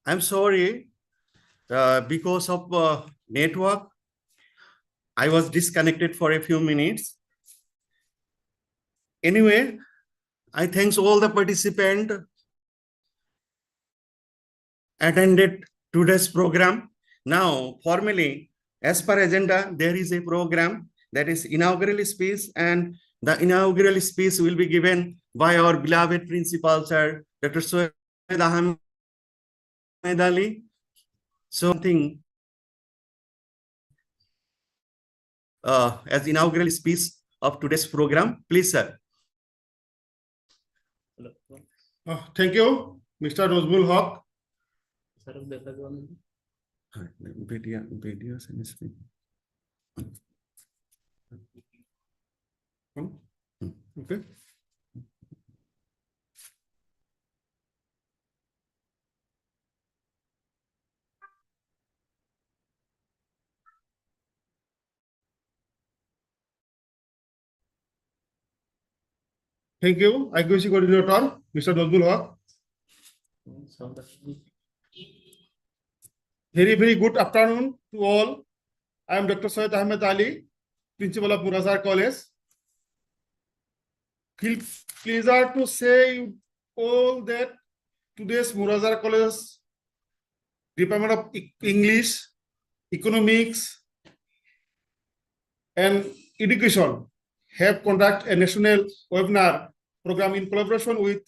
I'm sorry, because of network, I was disconnected for a few minutes. Anyway, I thanks all the participants attended today's program. Now, formally, as per agenda, there is a program that is inaugural speech, and the inaugural speech will be given by our beloved principal, sir, Dr. Soed Ahmed Ali. Something as inaugural speech of today's program. Please, sir. Thank you, Mr. Nozmul Haq. Okay. Thank you, IQC coordinator, Mr. Nozmul Haq. Very good afternoon to all. I am Dr. Soed Ahmed Ali, Principal of Murazar College. Feel pleasure to say all that today's Murazar College Department of English, Economics, and Education have conducted a national webinar program in collaboration with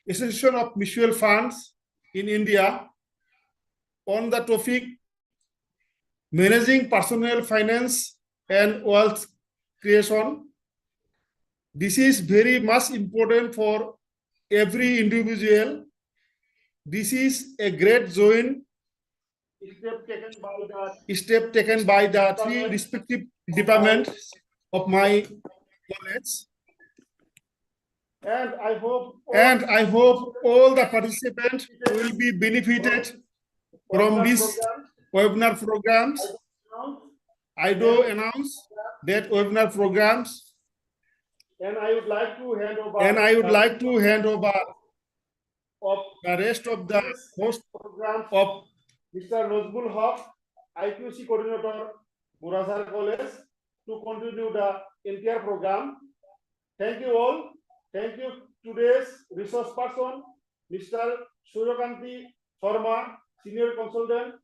Association of Mutual Funds in India on the topic managing personal finance and wealth creation. This is very much important for every individual. This is a great joint step taken by the three respective departments of my college. And I hope all the participants will be benefited from these webinar programs. I do announce that webinar programs. And I would like to hand over the rest of the host program of Mr. Nozmul Haq, IQC coordinator, Murazar College, to continue the entire program. Thank you all. Thank you today's resource person, Mr. Suryakanti Sharma, Senior Consultant,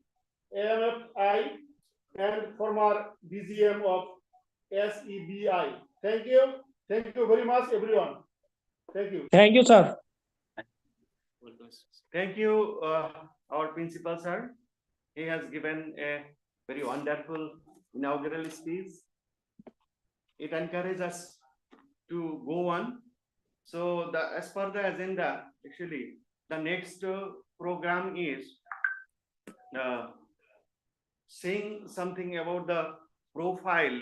AMFI, and former DGM of SEBI. Thank you. Thank you very much, everyone. Thank you. Thank you, sir. Thank you, our principal, sir. He has given a very wonderful inaugural speech. It encourages us to go on. So, as per the agenda, actually, the next program is saying something about the profile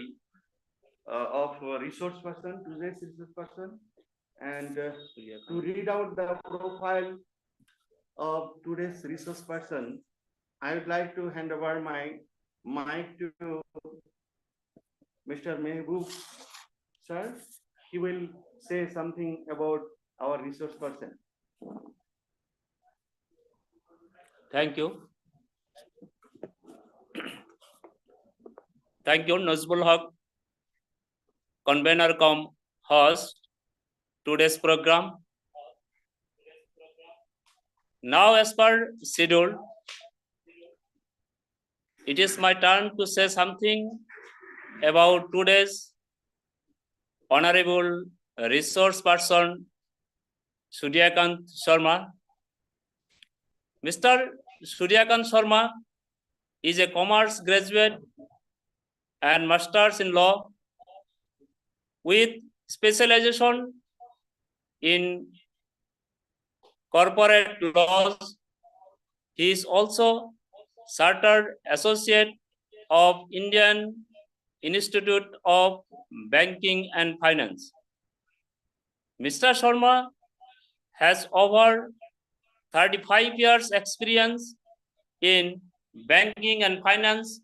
of resource person, today's resource person, and to read out the profile of today's resource person, I would like to hand over my mic to Mr. Mehboob, sir. He will say something about our resource person. Thank you. Thank you, Nozmul Haq, convener cum host today's program. Now, as per schedule, it is my turn to say something about today's honorable resource person, Suryakant Sharma. Mr. Suryakant Sharma is a commerce graduate and master's in law with specialization in corporate laws. He is also Chartered Associate of Indian Institute of Banking and Finance. Mr. Sharma has over 35 years experience in banking and finance,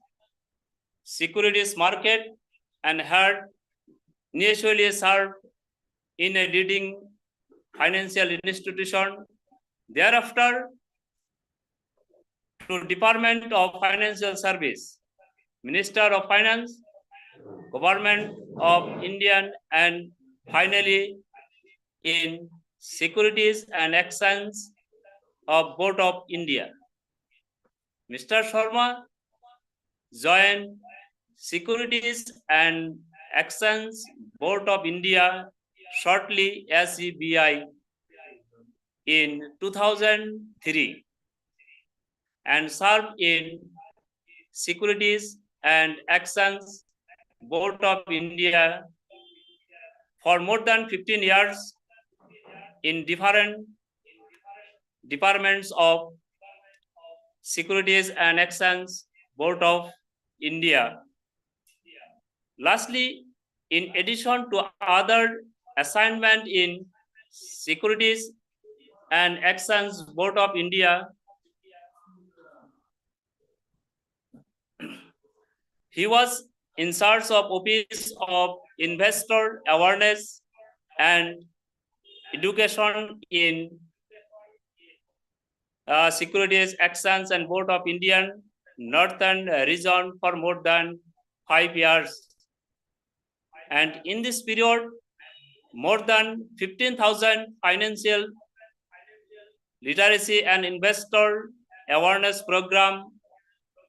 securities market, and had initially served in a leading financial institution. Thereafter, to Department of Financial Service, Minister of Finance, Government of India, and finally in Securities and Exchange of Board of India. Mr. Sharma joined Securities and Exchange Board of India shortly SEBI in 2003 and served in Securities and Exchange Board of India for more than 15 years in different departments of Securities and Exchange Board of India. Lastly, in addition to other assignment in Securities and Exchange Board of India, he was in charge of Office of Investor Awareness and Education in Securities Exchange and Board of Indian Northern Region for more than 5 years. And in this period, more than 15,000 financial literacy and investor awareness programs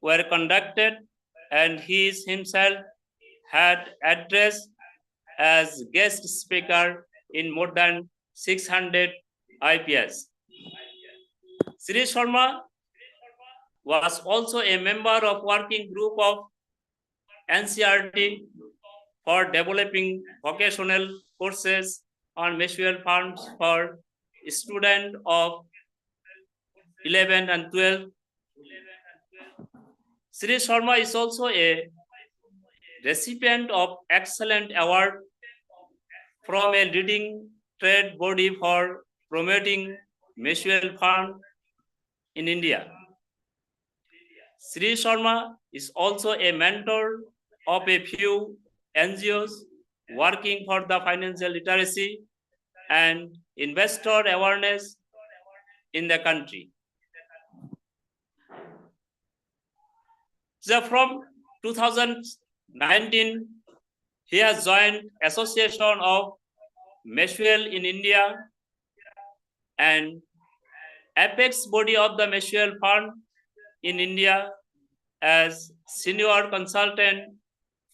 were conducted, and he himself had addressed as guest speaker in more than 600 IPS. Sri Sharma was also a member of working group of NCRT for developing vocational courses on mutual funds for students of 11 and 12. Sri Sharma is also a recipient of excellent award from a leading trade body for promoting mutual fund in India. Sri Sharma is also a mentor of a few NGOs working for the financial literacy and investor awareness in the country. So from 2019, he has joined Association of Mutual in India and apex body of the mutual fund in India as senior consultant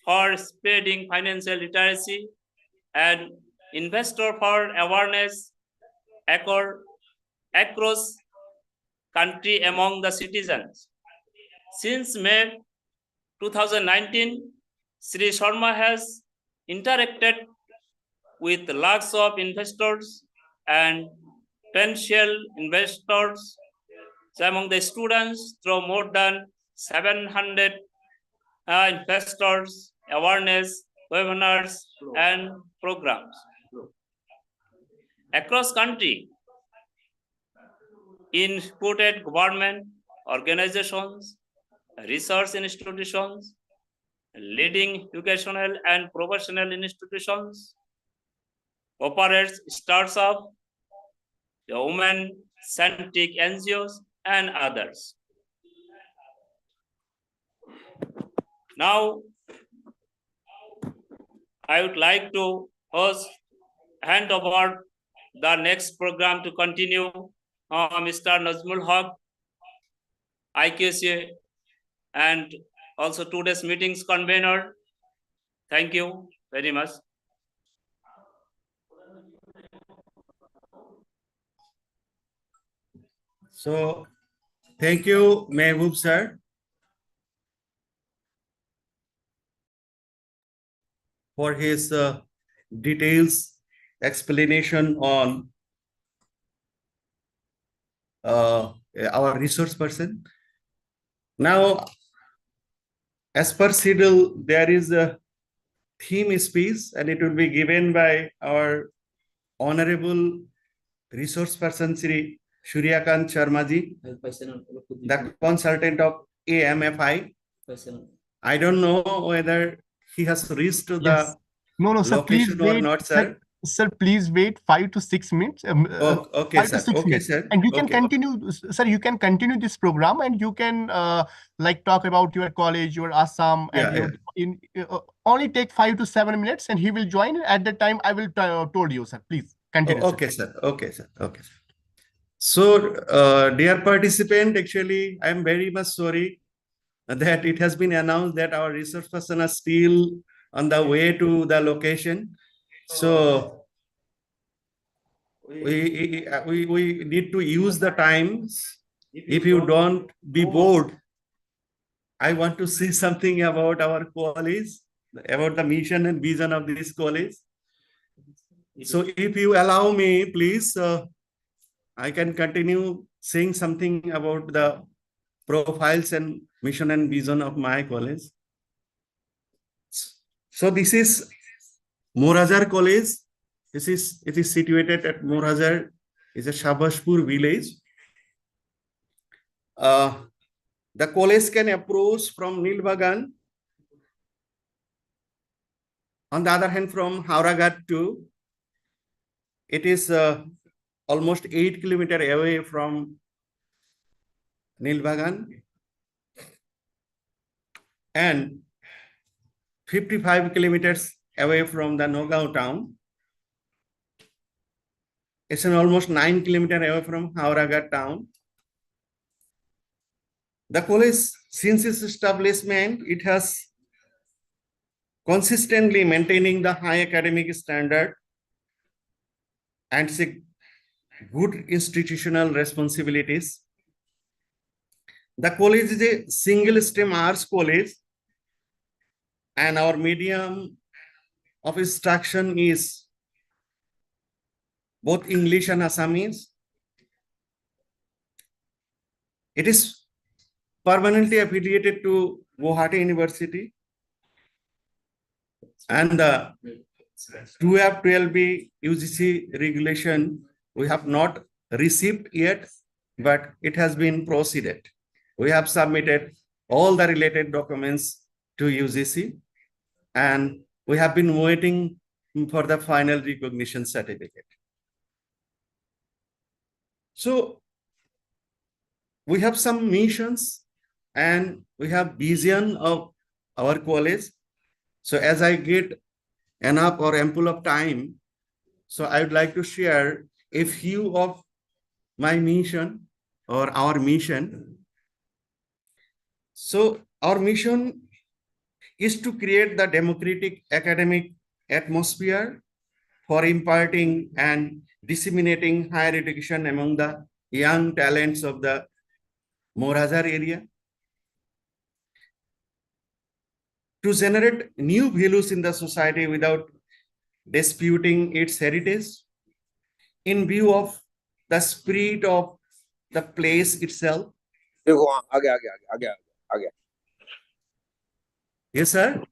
for spreading financial literacy and investor for awareness across country among the citizens. Since May 2019, Sri Sharma has interacted with lakhs of investors and potential investors among the students through more than 700 investors awareness webinars and programs across country in supported government organizations, research institutions, leading educational and professional institutions, operates startups, the women-centric NGOs, and others. Now, I would like to hand over the next program to continue. Mr. Nazmul Haq, IQC, and also today's meetings convener. Thank you very much. So, thank you, Mehboob sir, for his details explanation on our resource person. Now, as per schedule, there is a theme speech, and it will be given by our honorable resource person, Sri Suryakant Sharmaji, the consultant of AMFI. I don't know whether he has reached to the No, sir, please location or wait. not, sir. Sir, please wait 5 to 6 minutes. Okay, 5 to sir. 6 Okay, minutes. sir. And you can Okay. continue, sir, you can continue this program and you can like talk about your college, your Assam, and Yeah, only take 5 to 7 minutes and he will join. At that time, I will told you, sir. Please continue, sir. Okay, sir. Okay, sir. Okay, sir. So, dear participant, actually, I am very much sorry that it has been announced that our resource person are still on the way to the location. So, we need to use the times. If you don't be bored, I want to say something about our college, about the mission and vision of this college. So if you allow me, please, I can continue saying something about the profiles and mission and vision of my college. So this is Murazar College. It is situated at Murazar. It's a Shabashpur village. The college can approach from Nilbagan. On the other hand, from Hauragat to, it is almost 8 kilometers away from Nilbagan and 55 kilometers away from the Nogao town. It's an almost 9 kilometers away from Hauragat town. The college, since its establishment, it has consistently maintaining the high academic standard and good institutional responsibilities. The college is a single stream arts college and our medium of instruction is both English and Assamese. It is permanently affiliated to Guwahati University and the 12B UGC regulation we have not received yet, but it has been proceeded. We have submitted all the related documents to UGC and we have been waiting for the final recognition certificate. So we have some missions and we have vision of our college. So as I get enough or ample of time, so I would like to share a few of my mission or our mission. So our mission is to create the democratic academic atmosphere for imparting and disseminating higher education among the young talents of the Murazar area, to generate new values in the society without disputing its heritage, in view of the spirit of the place itself. Yes, sir.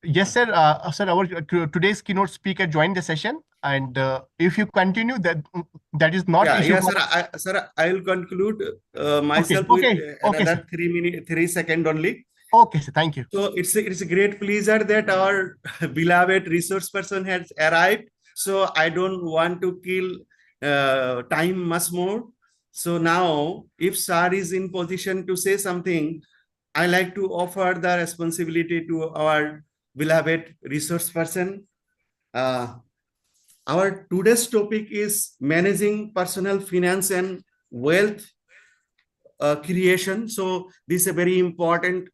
Yes, sir. Sir, our today's keynote speaker joined the session, and if you continue, that is not issue. Yes, sir. I will conclude myself with another 3 seconds only. Okay, sir. Thank you. So it's a great pleasure that our beloved resource person has arrived. So I don't want to kill time much more. So now, if sir is in position to say something, I like to offer the responsibility to our beloved resource person. Our today's topic is managing personal finance and wealth creation. So this is a very important,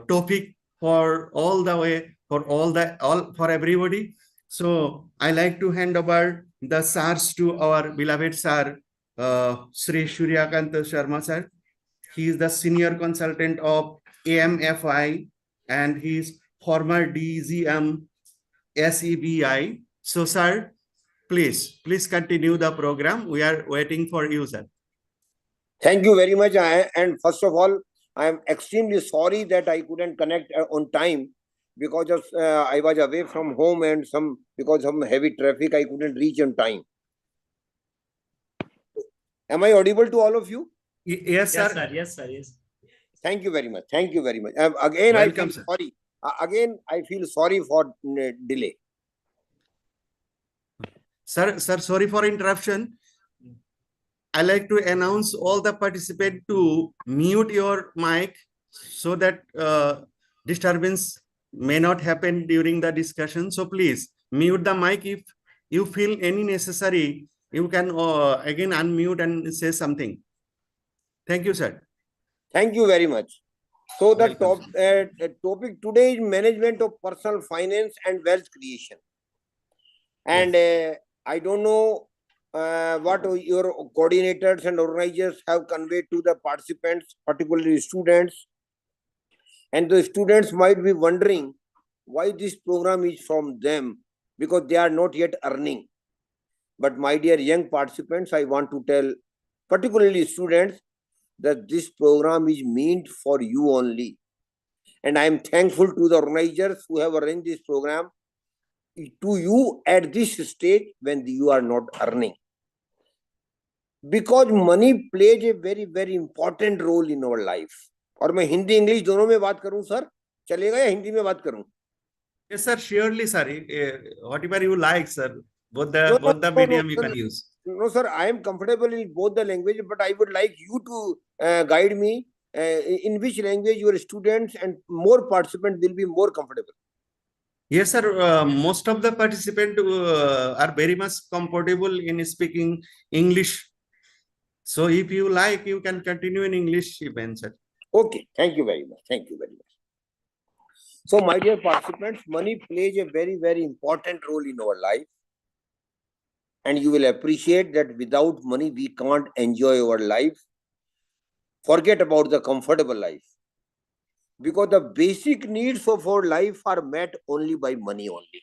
topic for all the way, for everybody. So I like to hand over the SARs to our beloved sir, Sri Suryakant Sharma sir. He is the senior consultant of AMFI and he is former DGM SEBI. So sir, please continue the program. We are waiting for you, sir. Thank you very much. And first of all, I am extremely sorry that I couldn't connect on time because of I was away from home and because of some heavy traffic, I couldn't reach on time. Am I audible to all of you? Yes, sir. Yes, sir. Yes. Thank you very much. Thank you very much. Again, Welcome, I feel sorry. Again, I feel sorry for delay. Sir, sorry for interruption. I like to announce all the participants to mute your mic so that disturbance may not happen during the discussion. So please mute the mic. If you feel any necessary, you can again unmute and say something. Thank you, sir. Thank you very much. So the Welcome. topic today is management of personal finance and wealth creation. And I don't know what your coordinators and organizers have conveyed to the participants, particularly students. And the students might be wondering why this program is from them, because they are not yet earning. But my dear young participants, I want to tell, particularly students, that this program is meant for you only. And I am thankful to the organizers who have arranged this program to you at this stage when you are not earning. Because money plays a very, very important role in our life. और मैं Hindi English दोनों में बात करूं sir, चलेगा या हिंदी में बात करूं? Yes, sir. Surely, sir. Whatever you like, sir. Both the medium you can use. No, sir. I am comfortable in both the language, but I would like you to guide me in which language your students and more participants will be more comfortable. Yes, sir. Most of the participants are very much comfortable in speaking English. So if you like, you can continue in English even, sir. Okay. Thank you very much. Thank you very much. So, my dear participants, money plays a very, very important role in our life. And you will appreciate that without money, we can't enjoy our life. Forget about the comfortable life. Because the basic needs of our life are met only by money only.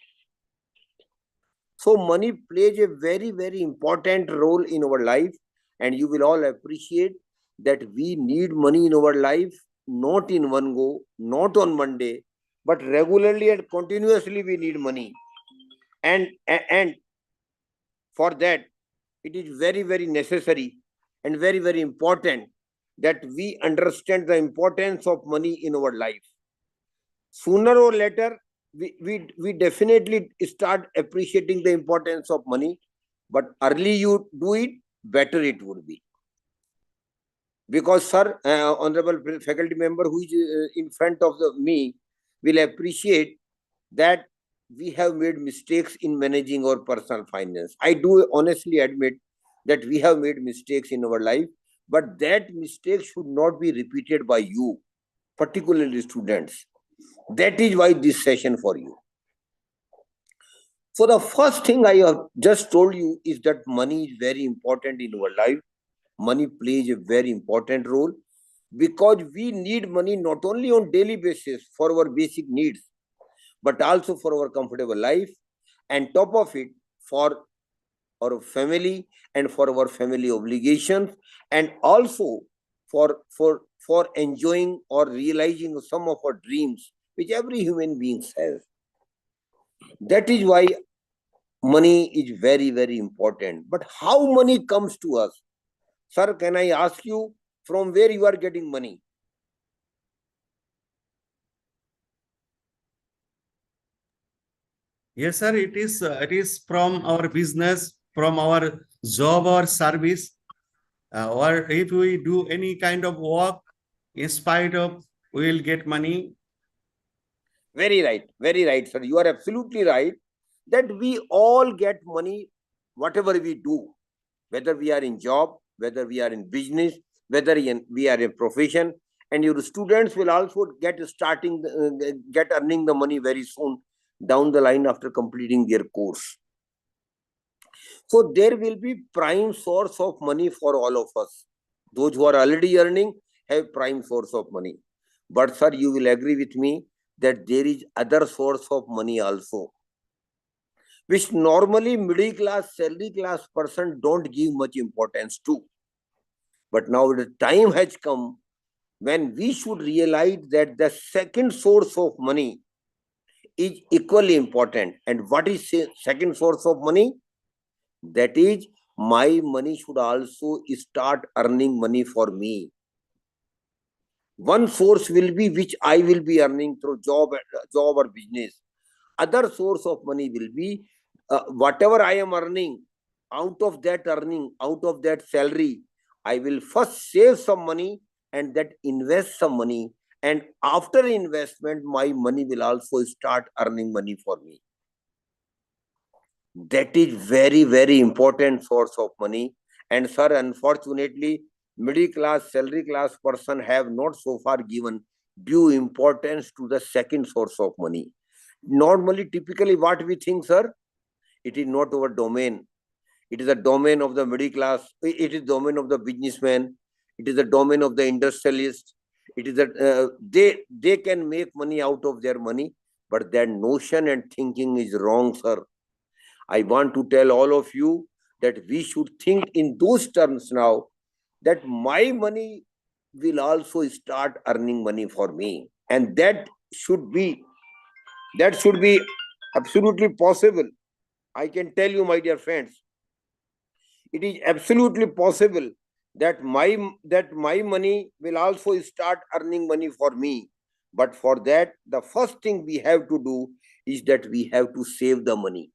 So money plays a very, very important role in our life, and you will all appreciate that we need money in our life, not in one go, not on Monday, but regularly and continuously we need money. And for that, it is very, very necessary and very, very important that we understand the importance of money in our life. Sooner or later, we definitely start appreciating the importance of money, but early you do it, better it would be. Because, sir, honorable faculty member who is in front of me will appreciate that we have made mistakes in managing our personal finance. I do honestly admit that we have made mistakes in our life, but that mistake should not be repeated by you, particularly students. That is why this session for you. So the first thing I have just told you is that money is very important in our life. Money plays a very important role because we need money not only on daily basis for our basic needs, but also for our comfortable life, and top of it for our family and for our family obligations, and also for enjoying or realizing some of our dreams which every human being has. That is why money is very, very important. But how money comes to us? Sir, can I ask you from where you are getting money? Yes, sir. It is from our business, from our job or service, or if we do any kind of work, in spite of we will get money. Very right, sir. You are absolutely right that we all get money, whatever we do, whether we are in job, whether we are in business, whether we are in profession, and your students will also get earning the money very soon down the line after completing their course. So there will be prime source of money for all of us. Those who are already earning have prime source of money. But sir, you will agree with me that there is other source of money also, which normally middle class, salary class person don't give much importance to. But now the time has come when we should realize that the second source of money is equally important. And what is second source of money? That is, my money should also start earning money for me. One source will be which I will be earning through job or business. Other source of money will be whatever I am earning. Out of that earning, out of that salary, I will first save some money and that invest some money. And after investment, my money will also start earning money for me. That is very, very important source of money. And sir, unfortunately, middle class, salary class person have not so far given due importance to the second source of money. Normally, typically what we think, sir, it is not our domain. It is a domain of the middle class. It is domain of the businessman. It is the domain of the industrialist. It is that they can make money out of their money, but their notion and thinking is wrong, sir. I want to tell all of you that we should think in those terms now, that my money will also start earning money for me. And that should be absolutely possible. I can tell you, my dear friends, it is absolutely possible that my money will also start earning money for me. But for that, the first thing we have to do is that we have to save the money.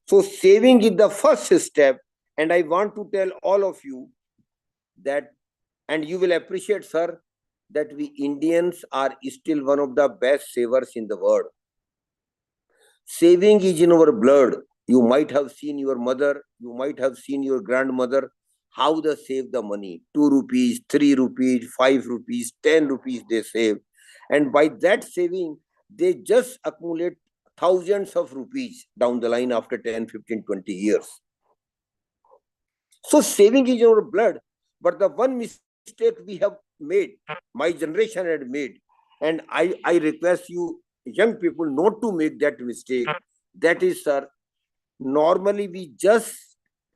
So saving is the first step. And I want to tell all of you that, and you will appreciate, sir, that we Indians are still one of the best savers in the world. Saving is in our blood. You might have seen your mother, you might have seen your grandmother, how they save the money. 2 rupees, 3 rupees, 5 rupees, 10 rupees they save. And by that saving, they just accumulate thousands of rupees down the line after 10, 15, 20 years. So saving is in our blood. But the one mistake we have made, my generation had made, and I request you young people not to make that mistake. That is, sir, normally we just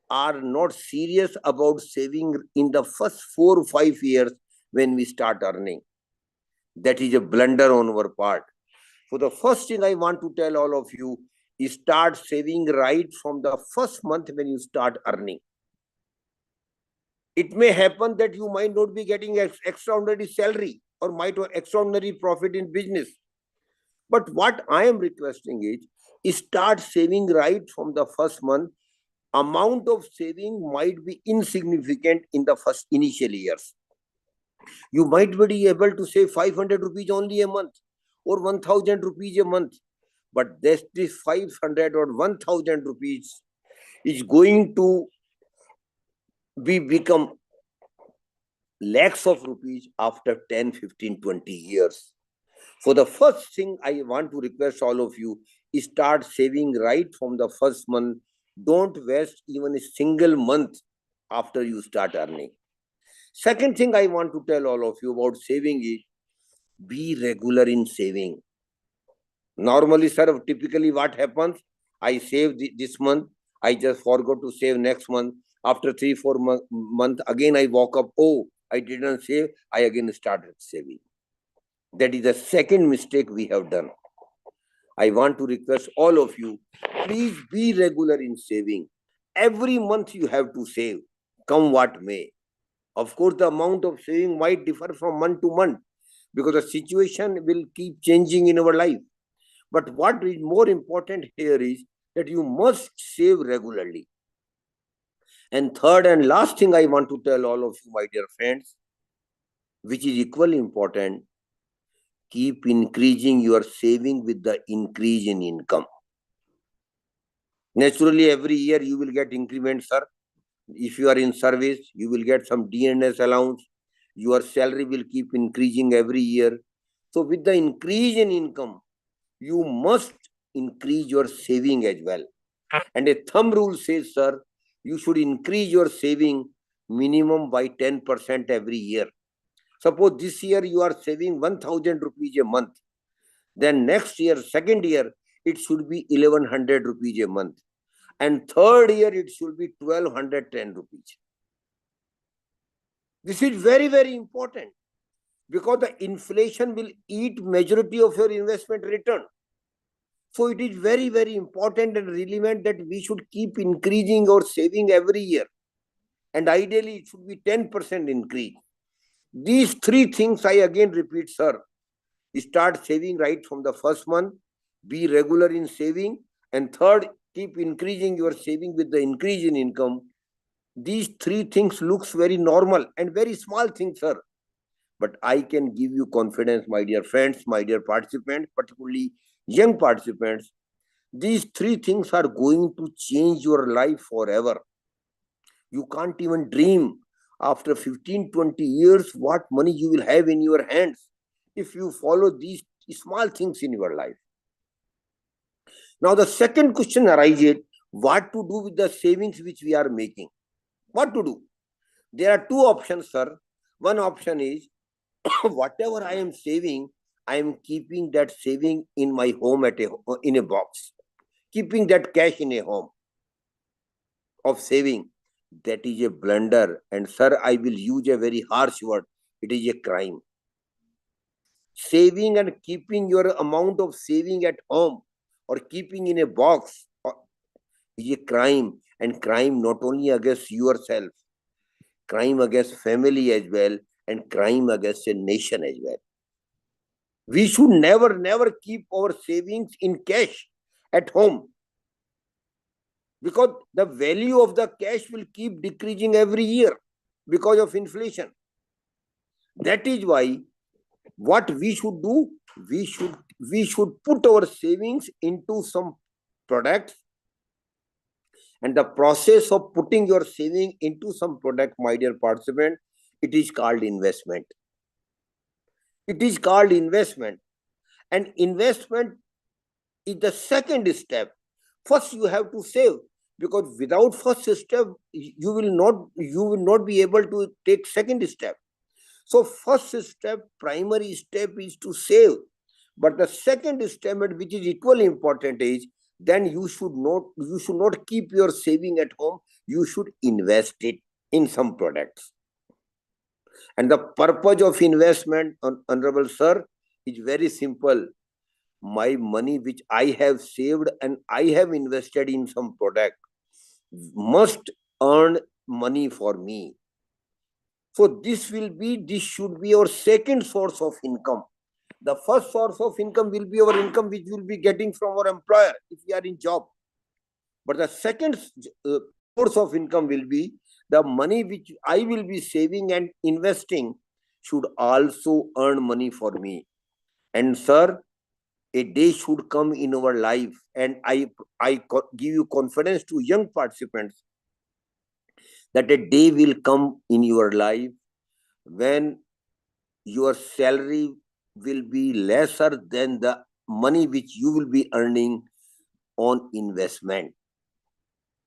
are not serious about saving in the first 4 or 5 years when we start earning. That is a blunder on our part. So the first thing I want to tell all of you is start saving right from the first month when you start earning. It may happen that you might not be getting extraordinary salary or might have extraordinary profit in business. But what I am requesting is start saving right from the first month. Amount of saving might be insignificant in the first initial years. You might be able to save 500 rupees only a month or 1000 rupees a month. But this 500 or 1000 rupees is going to become lakhs of rupees after 10, 15, 20 years. So the first thing I want to request all of you is start saving right from the first month. Don't waste even a single month after you start earning. Second thing I want to tell all of you about saving is be regular in saving. Normally, sir, typically what happens? I save this month, I just forgot to save next month. After 3-4 months, again I woke up, oh, I didn't save, I again started saving. That is the second mistake we have done. I want to request all of you, please be regular in saving. Every month you have to save, come what may. Of course, the amount of saving might differ from month to month because the situation will keep changing in our life. But what is more important here is that you must save regularly. And third and last thing I want to tell all of you, my dear friends, which is equally important, keep increasing your saving with the increase in income. Naturally, every year you will get increments, sir. If you are in service, you will get some DNS allowance. Your salary will keep increasing every year. So with the increase in income, you must increase your saving as well. And a thumb rule says, sir, you should increase your saving minimum by 10% every year. Suppose this year you are saving 1000 rupees a month. Then next year, second year, it should be 1100 rupees a month. And third year, it should be 1210 rupees. This is very, very important because the inflation will eat majority of your investment return. So it is very, very important and relevant that we should keep increasing our saving every year. And ideally, it should be 10% increase. These three things I again repeat, sir. Start saving right from the first month, be regular in saving, and third, keep increasing your saving with the increase in income. These three things looks very normal and very small things, sir. But I can give you confidence, my dear friends, my dear participants, particularly young participants. These three things are going to change your life forever. You can't even dream after 15, 20 years what money you will have in your hands if you follow these small things in your life. Now, the second question arises, what to do with the savings which we are making? What to do? There are two options, sir. One option is, whatever I am saving, I am keeping that saving in my home in a box. Keeping that cash in a home of saving. That is a blunder. And sir, I will use a very harsh word. It is a crime. Saving and keeping your amount of saving at home or keeping in a box is a crime. And crime not only against yourself, crime against family as well, and crime against a nation as well. We should never keep our savings in cash at home, because the value of the cash will keep decreasing every year because of inflation. That is why what we should do, we should put our savings into some products. And the process of putting your saving into some product, my dear participant, it is called investment. It is called investment. And investment is the second step. First, you have to save, because without first step, you will not be able to take second step. So first step, primary step is to save. But the second step, which is equally important, is then you should not keep your saving at home. You should invest it in some products. And the purpose of investment, Honorable Sir, is very simple. My money which I have saved and I have invested in some product must earn money for me. So this should be our second source of income. The first source of income will be our income which we'll be getting from our employer if we are in job. But the second source of income will be the money which I will be saving and investing should also earn money for me. And sir, a day should come in our life, and I give you confidence to young participants that a day will come in your life when your salary will be lesser than the money which you will be earning on investment.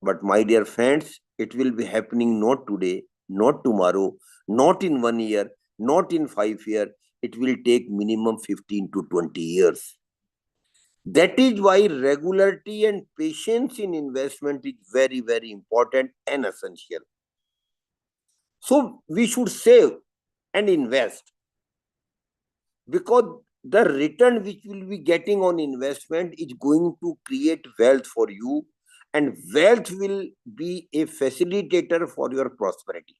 But my dear friends, it will be happening not today, not tomorrow, not in 1 year, not in 5 years. It will take minimum 15 to 20 years. That is why regularity and patience in investment is very, very important and essential. So we should save and invest, because the return which we will be getting on investment is going to create wealth for you, and wealth will be a facilitator for your prosperity.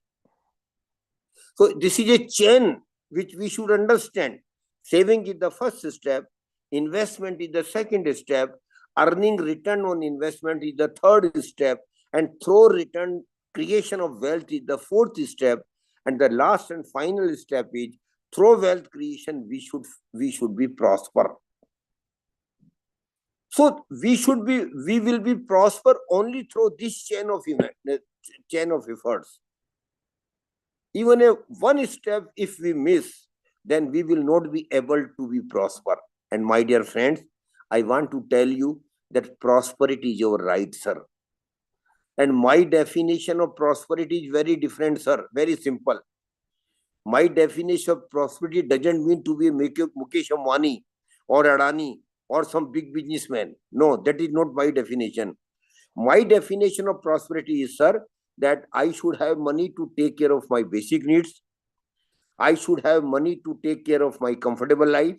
So this is a chain which we should understand. Saving is the first step, investment is the second step, earning return on investment is the third step, and through return, creation of wealth is the fourth step, and the last and final step is through wealth creation we should be prosper. So we will be prosper only through this chain of efforts. Even one step if we miss, then we will not be able to be prosper. And my dear friends, I want to tell you that prosperity is your right, sir. And my definition of prosperity is very different, sir. Very simple. My definition of prosperity doesn't mean to be a Mukesh Ambani or Adani or some big businessman. No, that is not my definition. My definition of prosperity is, sir, that I should have money to take care of my basic needs. I should have money to take care of my comfortable life.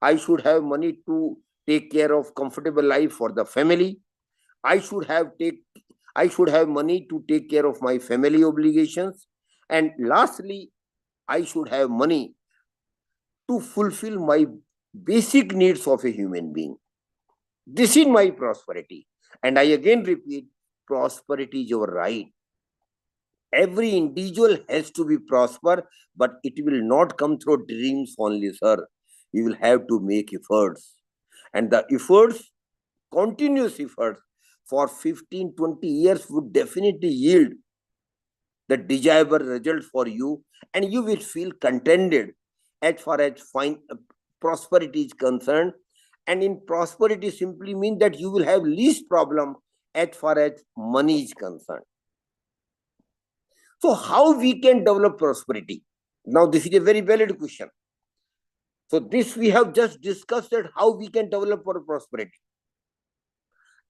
I should have money to take care of comfortable life for the family. I should have money to take care of my family obligations. And lastly, I should have money to fulfill my basic needs of a human being. This is my prosperity. And I again repeat, prosperity is your right. Every individual has to be prosper, but it will not come through dreams only, sir. You will have to make efforts. And the efforts, continuous efforts for 15, 20 years would definitely yield the desirable result for you, and you will feel contented as far as prosperity is concerned. And in prosperity simply means that you will have least problem as far as money is concerned. So how we can develop prosperity? Now this is a very valid question. So this we have just discussed that how we can develop our prosperity.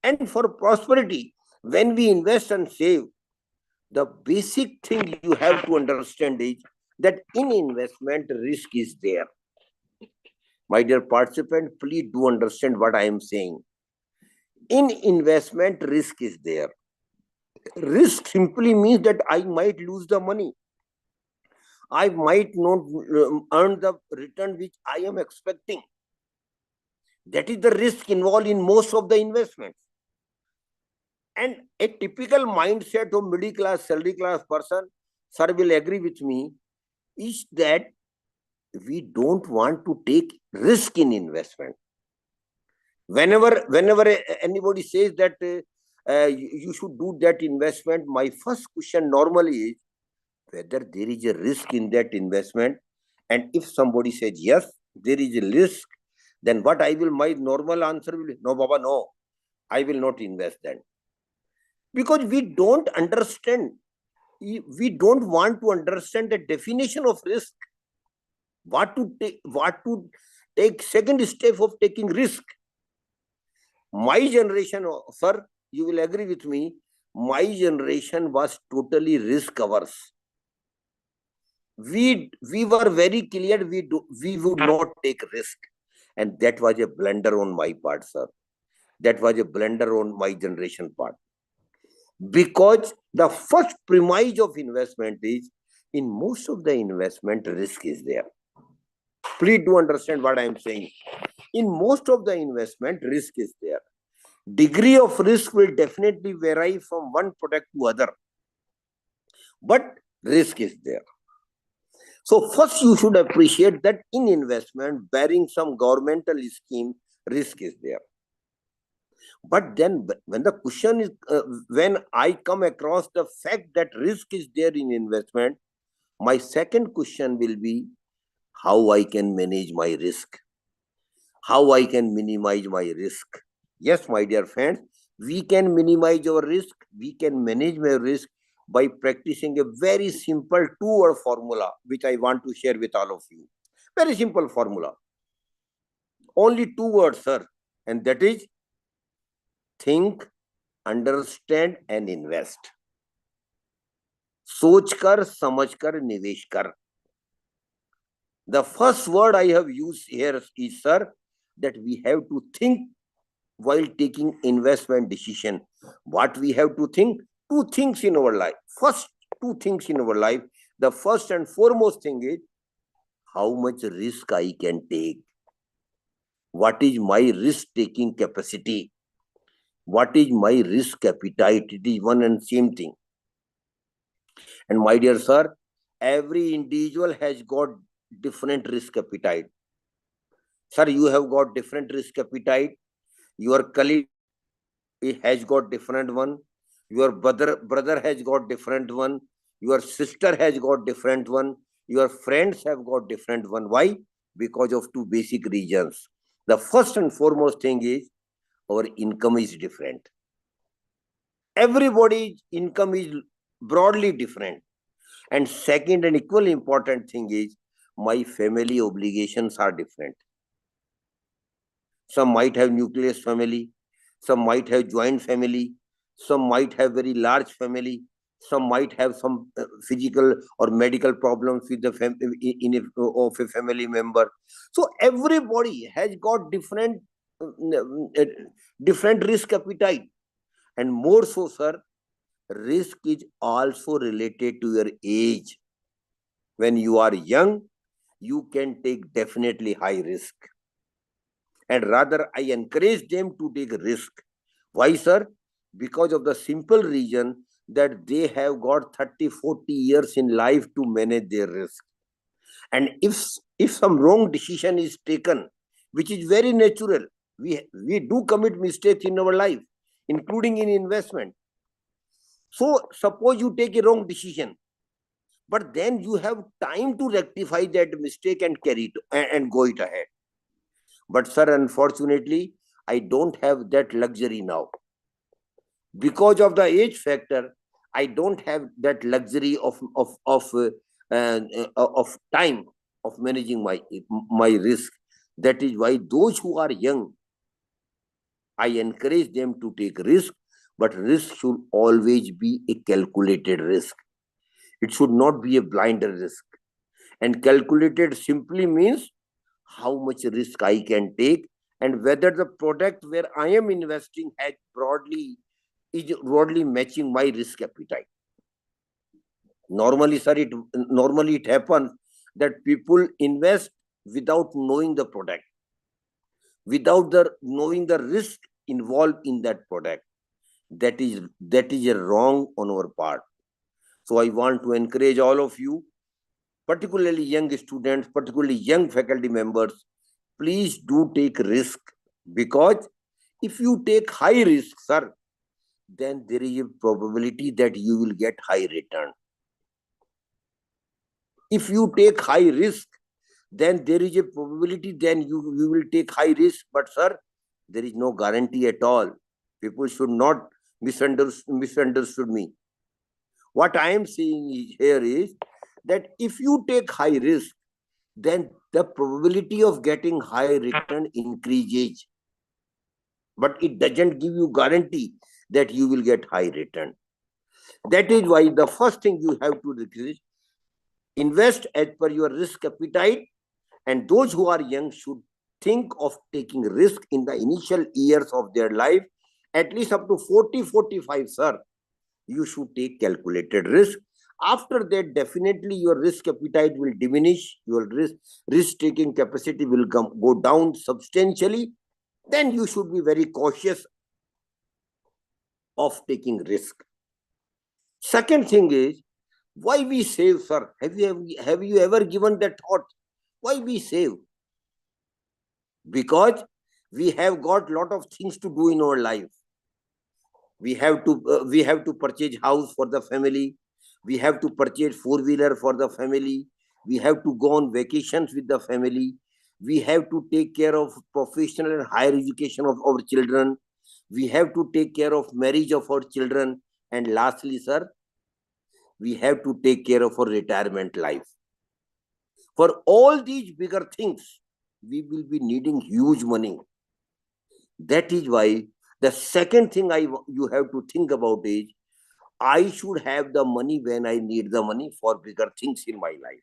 And for prosperity, when we invest and save, the basic thing you have to understand is that in investment, risk is there. My dear participant, please do understand what I am saying. In investment, risk is there. Risk simply means that I might lose the money. I might not earn the return which I am expecting. That is the risk involved in most of the investments. And a typical mindset of middle class, salary class person, sir will agree with me, is that we don't want to take risk in investment. Whenever anybody says that you should do that investment, my first question normally is whether there is a risk in that investment. And if somebody says yes, there is a risk, then what my normal answer will be, no, Baba, no, I will not invest then. Because we don't understand, we don't want to understand the definition of risk. What to take second step of taking risk. My generation, sir, you will agree with me, my generation was totally risk averse. We were very clear we would not take risk. And that was a blunder on my part, sir. That was a blunder on my generation part. Because the first premise of investment is, in most of the investment, risk is there. Please do understand what I am saying. In most of the investment, risk is there. Degree of risk will definitely vary from one product to other. But risk is there. So first you should appreciate that in investment, bearing some governmental scheme, risk is there. But then when the question is, when I come across the fact that risk is there in investment, my second question will be how I can manage my risk, how I can minimize my risk. Yes, my dear friends, we can minimize our risk, we can manage my risk by practicing a very simple two-word formula, which I want to share with all of you. Very simple formula. Only 2 words, sir, and that is think, understand and invest. सोच कर, समझ कर, निवेश कर. The first word I have used here is, sir, that we have to think while taking investment decision. What we have to think? 2 things in our life. First 2 things in our life. The first and foremost thing is how much risk I can take. What is my risk-taking capacity? What is my risk appetite? It is one and same thing. And my dear sir, every individual has got different risk appetite. Sir, you have got different risk appetite. Your colleague has got different one. Your brother has got different one. Your sister has got different one. Your friends have got different one. Why? Because of 2 basic reasons. The first and foremost thing is our income is different. Everybody's income is broadly different. And second and equally important thing is my family obligations are different. Some might have nucleus family, some might have joint family, some might have very large family, some might have some physical or medical problems with the of a family member. So everybody has got different risk appetite. And more so, sir, risk is also related to your age. when you are young, you can take definitely high risk. And rather, I encourage them to take risk. Why, sir? Because of the simple reason that they have got 30, 40 years in life to manage their risk. And if some wrong decision is taken, which is very natural, we do commit mistakes in our life, including in investment. So suppose you take a wrong decision, but then you have time to rectify that mistake and carry it and go it ahead. But sir, unfortunately, I don't have that luxury now. Because of the age factor, I don't have that luxury of time of managing my risk. That is why those who are young, I encourage them to take risk, but risk should always be a calculated risk. It should not be a blind risk. And calculated simply means how much risk I can take and whether the product where I am investing is broadly matching my risk appetite. Normally, sir, it happens that people invest without knowing the product, without knowing the risk involved in that product. That is a wrong on our part. So I want to encourage all of you, particularly young students, particularly young faculty members, please do take risk, because if you take high risk, sir, then there is a probability that you will get high return. If you take high risk, then there is a probability then you will take high risk. But sir, there is no guarantee at all. People should not misunderstood me. What I am saying here is that if you take high risk, then the probability of getting high return increases. But it doesn't give you guarantee that you will get high return. That is why the first thing you have to do is invest as per your risk appetite. And those who are young should think of taking risk in the initial years of their life, at least up to 40, 45, sir. You should take calculated risk. After that, definitely your risk appetite will diminish. Your risk-taking capacity will go down substantially. Then you should be very cautious of taking risk. Second thing is, why we save, sir? Have you ever given that thought? Why we save? Because we have got lot of things to do in our life. We have to purchase house for the family. We have to purchase four-wheeler for the family. We have to go on vacations with the family. We have to take care of professional and higher education of our children. We have to take care of marriage of our children. And lastly, sir, we have to take care of our retirement life. For all these bigger things, we will be needing huge money. That is why the second thing you have to think about is, I should have the money when I need the money for bigger things in my life.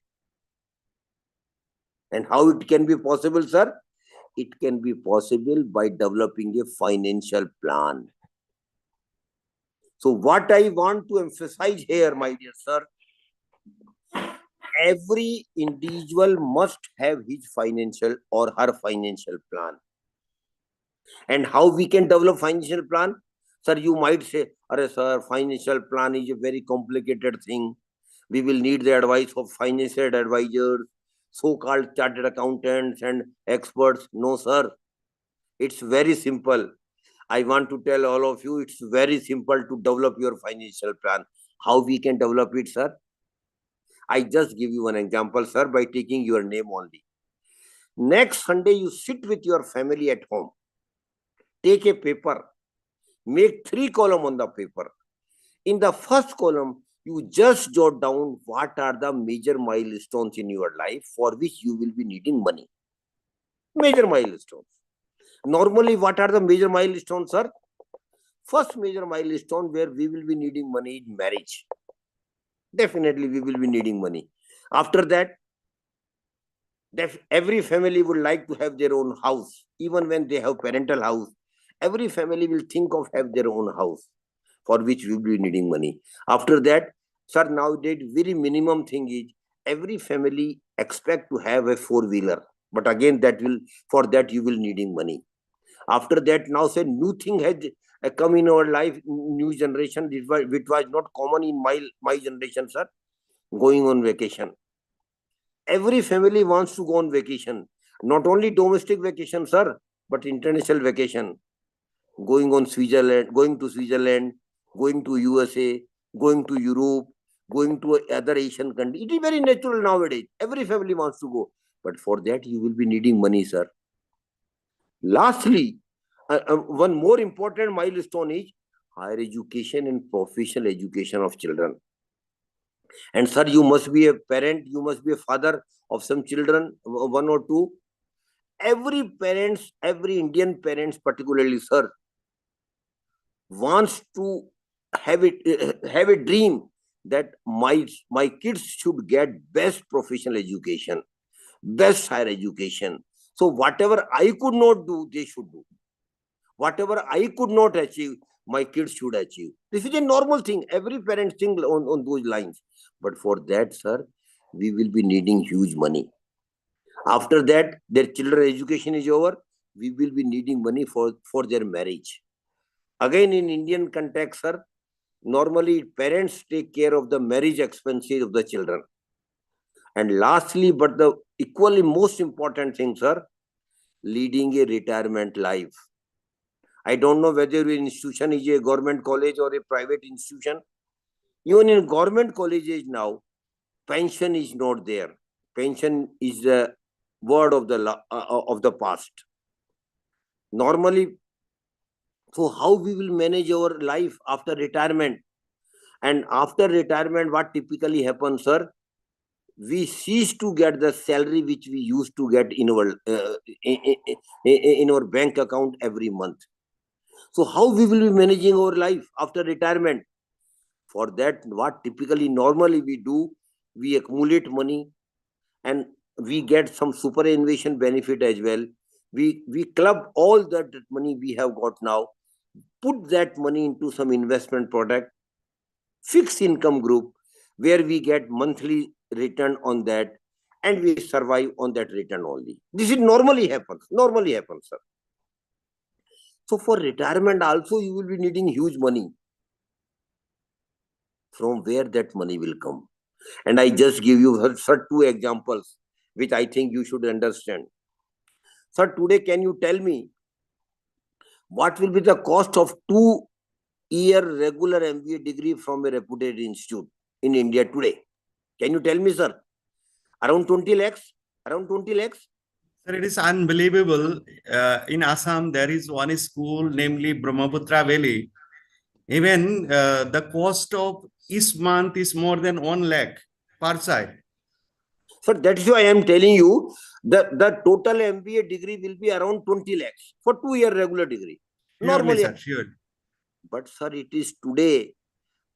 And how it can be possible, sir? It can be possible by developing a financial plan. So what I want to emphasize here, my dear sir, every individual must have his financial or her financial plan. And how we can develop financial plan? Sir, you might say, sir, financial plan is a very complicated thing. We will need the advice of financial advisors, so-called chartered accountants and experts. No, sir. It's very simple. I want to tell all of you, it's very simple to develop your financial plan. How we can develop it, sir? I just give you an example, sir, by taking your name only. Next Sunday, you sit with your family at home. Take a paper. Make 3 columns on the paper. In the first column, you just jot down what are the major milestones in your life for which you will be needing money. Major milestones. Normally, what are the major milestones, sir? First major milestone where we will be needing money is marriage. Definitely, we will be needing money. After that, every family would like to have their own house. Even when they have parental house, every family will think of have their own house for which we will be needing money. After that, sir, nowadays very minimum thing is every family expect to have a four-wheeler. But again, for that you will needing money. After that, now say new thing has come in our life, new generation, which was not common in my generation, sir. Going on vacation. Every family wants to go on vacation. Not only domestic vacation, sir, but international vacation. Going to Switzerland, going to USA, going to Europe, going to other Asian countries. It is very natural nowadays. Every family wants to go. But for that, you will be needing money, sir. Lastly, one more important milestone is higher education and professional education of children. And sir, you must be a parent, you must be a father of some children, one or two. Every Indian parents, particularly, sir, wants to have a dream that my kids should get best professional education, best higher education. So whatever I could not do, they should do. Whatever I could not achieve, my kids should achieve. This is a normal thing. Every parent thinks on those lines. But for that, sir, we will be needing huge money. After that, their children education is over. We will be needing money for their marriage. Again, in Indian context, sir, normally parents take care of the marriage expenses of the children. And lastly, but the equally most important thing, sir, leading a retirement life. I don't know whether your institution is a government college or a private institution. Even in government colleges now, pension is not there. Pension is the word of the past. Normally, so how we will manage our life after retirement? And after retirement, what typically happens, sir? We cease to get the salary which we used to get in our bank account every month. So how we will be managing our life after retirement? For that, what typically normally we do, we accumulate money and we get some superannuation benefit as well. We club all that money we have got now, put that money into some investment product, fixed income group, where we get monthly return on that, and we survive on that return only. This is normally happens, sir. So for retirement also, you will be needing huge money. From where that money will come? And I just give you, sir, two examples, which I think you should understand. Sir, today, can you tell me what will be the cost of 2-year regular MBA degree from a reputed institute in India today? Can you tell me, sir? Around 20 lakhs? Around 20 lakhs? Sir, it is unbelievable. In Assam, there is one school, namely Brahmaputra Valley. Even the cost of each month is more than 1 lakh per child. Sir, that is why I am telling you the total MBA degree will be around 20 lakhs for 2-year regular degree. Normally, sir, sure. But sir, it is today.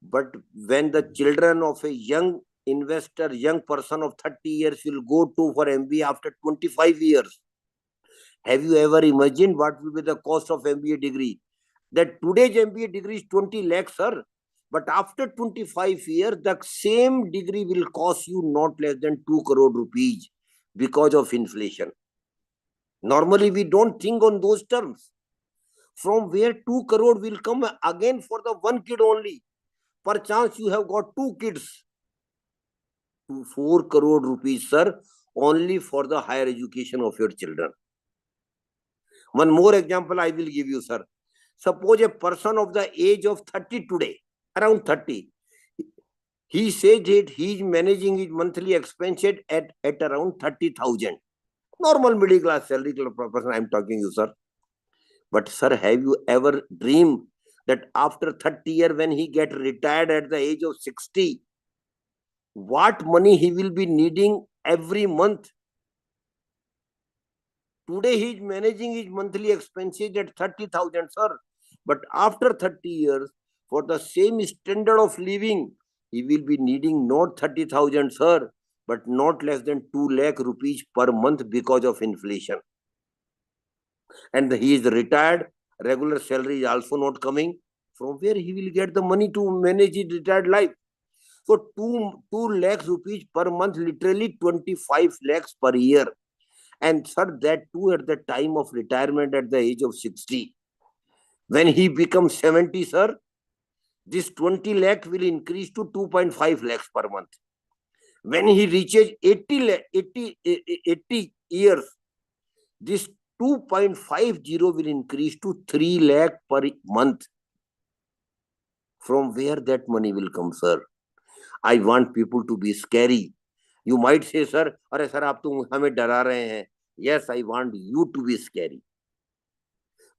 But when the children of a young investor, young person of 30 years will go for MBA after 25 years, have you ever imagined what will be the cost of MBA degree? That today's MBA degree is 20 lakhs, sir. But after 25 years, the same degree will cost you not less than 2 crore rupees because of inflation. Normally, we don't think on those terms. From where 2 crore will come again for the one kid only? Perchance you have got 2 kids. 4 crore rupees, sir, only for the higher education of your children. One more example I will give you, sir. Suppose a person of the age of 30 today, around 30, he says that he is managing his monthly expenses at around 30,000. Normal middle class salary person I am talking you, sir. But sir, have you ever dreamed that after 30 years, when he get retired at the age of 60, what money he will be needing every month? Today he is managing his monthly expenses at 30,000, sir. But after 30 years, for the same standard of living, he will be needing not 30,000, sir, but not less than 2 lakh rupees per month because of inflation. And he is retired, regular salary is also not coming. From where he will get the money to manage his retired life? So 2 lakhs rupees per month, literally 25 lakhs per year. And sir, that too at the time of retirement at the age of 60. When he becomes 70, sir, this 20 lakh will increase to 2.5 lakhs per month. When he reaches 80 years, this 2.50 will increase to 3 lakh per month. From where that money will come, sir? I want people to be scary. You might say, sir, अरे sir, आप तो हमें डरा रहे हैं. Yes, I want you to be scary.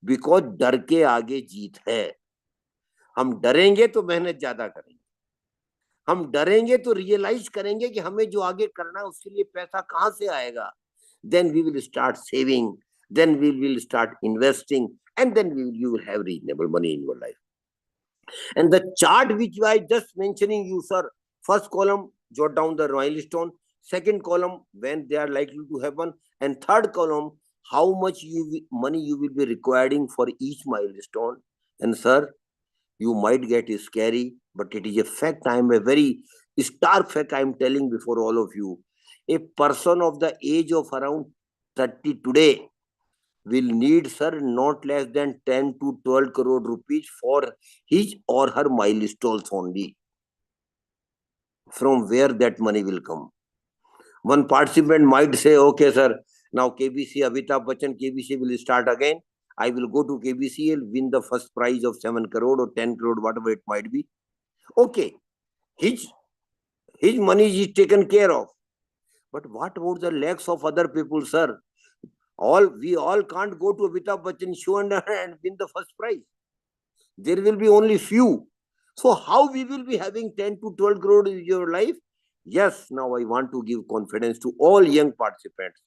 Because डर के आगे जीत है. हम डरेंगे तो मेहनत ज्यादा करेंगे. हम डरेंगे तो रियलाइज करेंगे कि हमें जो आगे करना है उसके लिए पैसा कहां से आएगा. Then we will start saving. Then we will start investing. And then you will have reasonable money in your life. And the chart which I just mentioning you, sir, first column, jot down the milestone. Second column, when they are likely to happen. And third column, how much money you will be requiring for each milestone. And sir, you might get scary, but it is a fact. I am a very stark fact I am telling before all of you. A person of the age of around 30 today will need, sir, not less than 10 to 12 crore rupees for his or her milestones only. From where that money will come? One participant might say, okay, sir, now KBC, Amitabh Bachchan, KBC will start again. I will go to KBC and win the first prize of 7 crore or 10 crore, whatever it might be. Okay, his money is taken care of. But what about the lakhs of other people, sir? We all can't go to Amitabh Bachchan show and win the first prize. There will be only few. So how we will be having 10 to 12 crore in your life? Yes, now I want to give confidence to all young participants.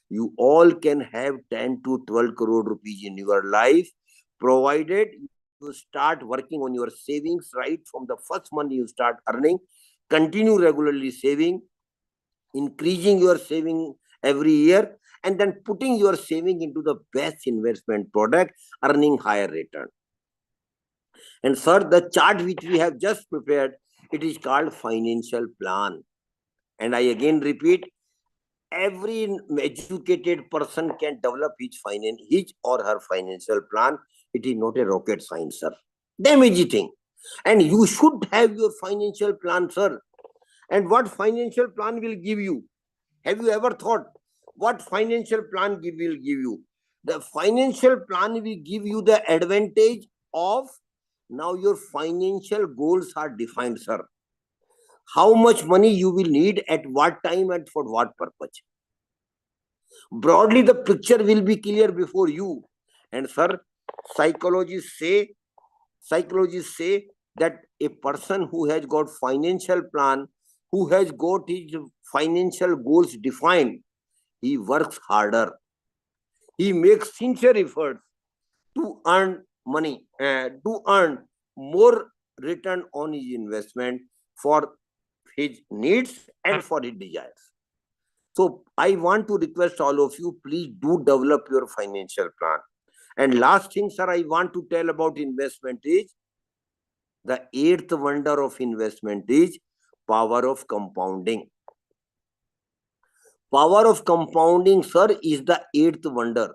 You all can have 10 to 12 crore rupees in your life, provided you start working on your savings right from the first month you start earning, continue regularly saving, increasing your saving every year, and then putting your saving into the best investment product, earning higher return. And sir, the chart which we have just prepared, it is called financial plan. And I again repeat, every educated person can develop his or her financial plan. It is not a rocket science, sir. Damn easy thing. And you should have your financial plan, sir. And what financial plan will give you? Have you ever thought what financial plan will give you? The financial plan will give you the advantage of now your financial goals are defined, sir. How much money you will need at what time and for what purpose. Broadly, the picture will be clear before you. And sir, psychologists say that a person who has got financial plan, who has got his financial goals defined, he works harder. He makes sincere efforts to earn money, to earn more return on his investment for his needs and for his desires. So I want to request all of you, please do develop your financial plan. And last thing, sir, I want to tell about investment is the 8th wonder of investment is power of compounding. Power of compounding, sir, is the 8th wonder.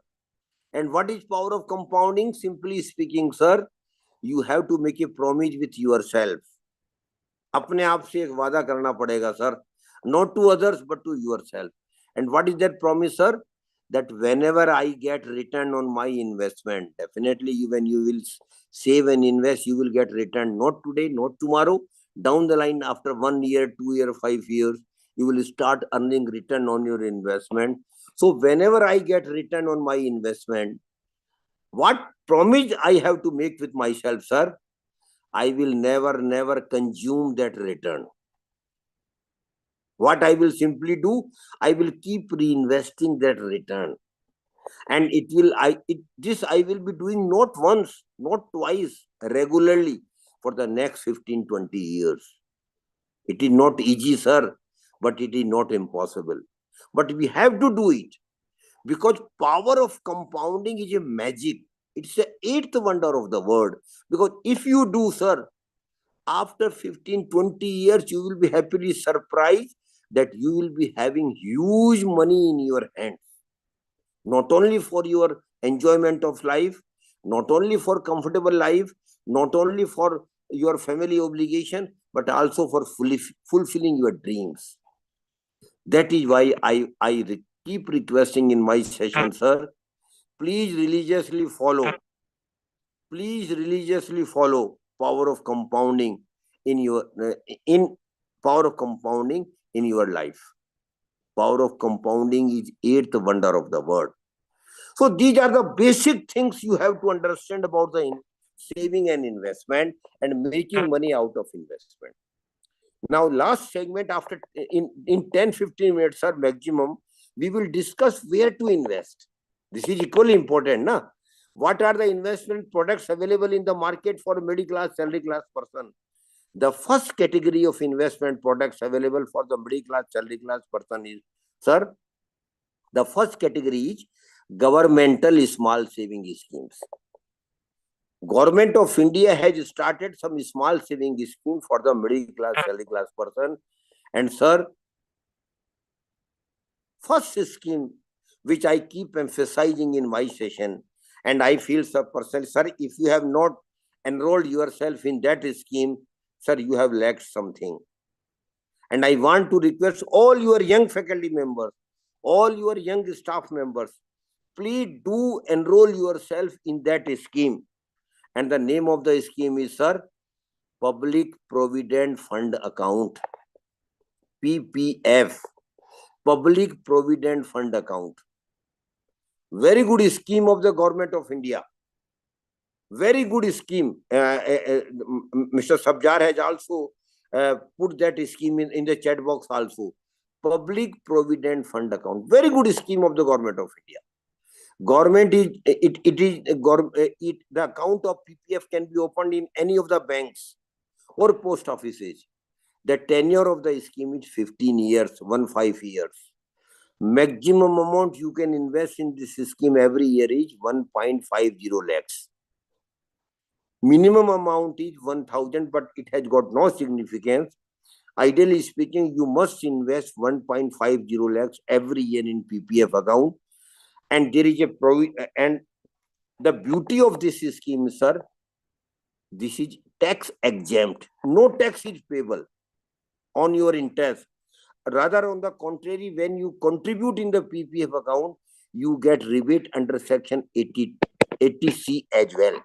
And what is power of compounding? Simply speaking, sir, you have to make a promise with yourself. अपने आप से एक वादा करना पड़ेगा, sir. Not to others, but to yourself. And what is that promise, sir? That whenever I get return on my investment, definitely when you will save and invest, you will get return. Not today, not tomorrow. Down the line, after 1 year, 2 years, 5 years, you will start earning return on your investment. So whenever I get return on my investment, what promise I have to make with myself, sir? I will never consume that return. What I will simply do, I will keep reinvesting that return. And this I will be doing not once, not twice, regularly for the next 15, 20 years. It is not easy, sir, but it is not impossible. But we have to do it because power of compounding is a magic. It's the 8th wonder of the world. Because if you do, sir, after 15, 20 years, you will be happily surprised that you will be having huge money in your hands. Not only for your enjoyment of life, not only for comfortable life, not only for your family obligation, but also for fulfilling your dreams. That is why I keep requesting in my session, sir, please religiously follow power of compounding in your life. Power of compounding is 8th wonder of the world. So these are the basic things you have to understand about the saving and investment and making money out of investment. Now, last segment, after in 10-15 minutes, sir, maximum, we will discuss where to invest. This is equally important, na? What are the investment products available in the market for middle class, salary class person? The first category of investment products available for the middle class, salary class person is, sir, the first category is governmental small saving schemes. Government of India has started some small saving scheme for the middle class, salary class person. And sir, first scheme which I keep emphasizing in my session, and I feel, sir, personally, sir, if you have not enrolled yourself in that scheme, sir, you have lacked something. And I want to request all your young faculty members, all your young staff members, please do enroll yourself in that scheme. And the name of the scheme is, sir, Public Provident Fund Account, PPF, Public Provident Fund Account. Very good scheme of the government of India. Very good scheme. Mr. Sabjar has also put that scheme in the chat box also. Public Provident Fund Account. Very good scheme of the government of India. Government is the account of PPF can be opened in any of the banks or post offices. The tenure of the scheme is 15 years, 15 years. Maximum amount you can invest in this scheme every year is 1.50 lakhs. Minimum amount is 1,000, but it has got no significance. Ideally speaking, you must invest 1.50 lakhs every year in PPF account. And there is and the beauty of this scheme, sir, this is tax exempt. No tax is payable on your interest. Rather, on the contrary, when you contribute in the PPF account, you get rebate under section 80C as well.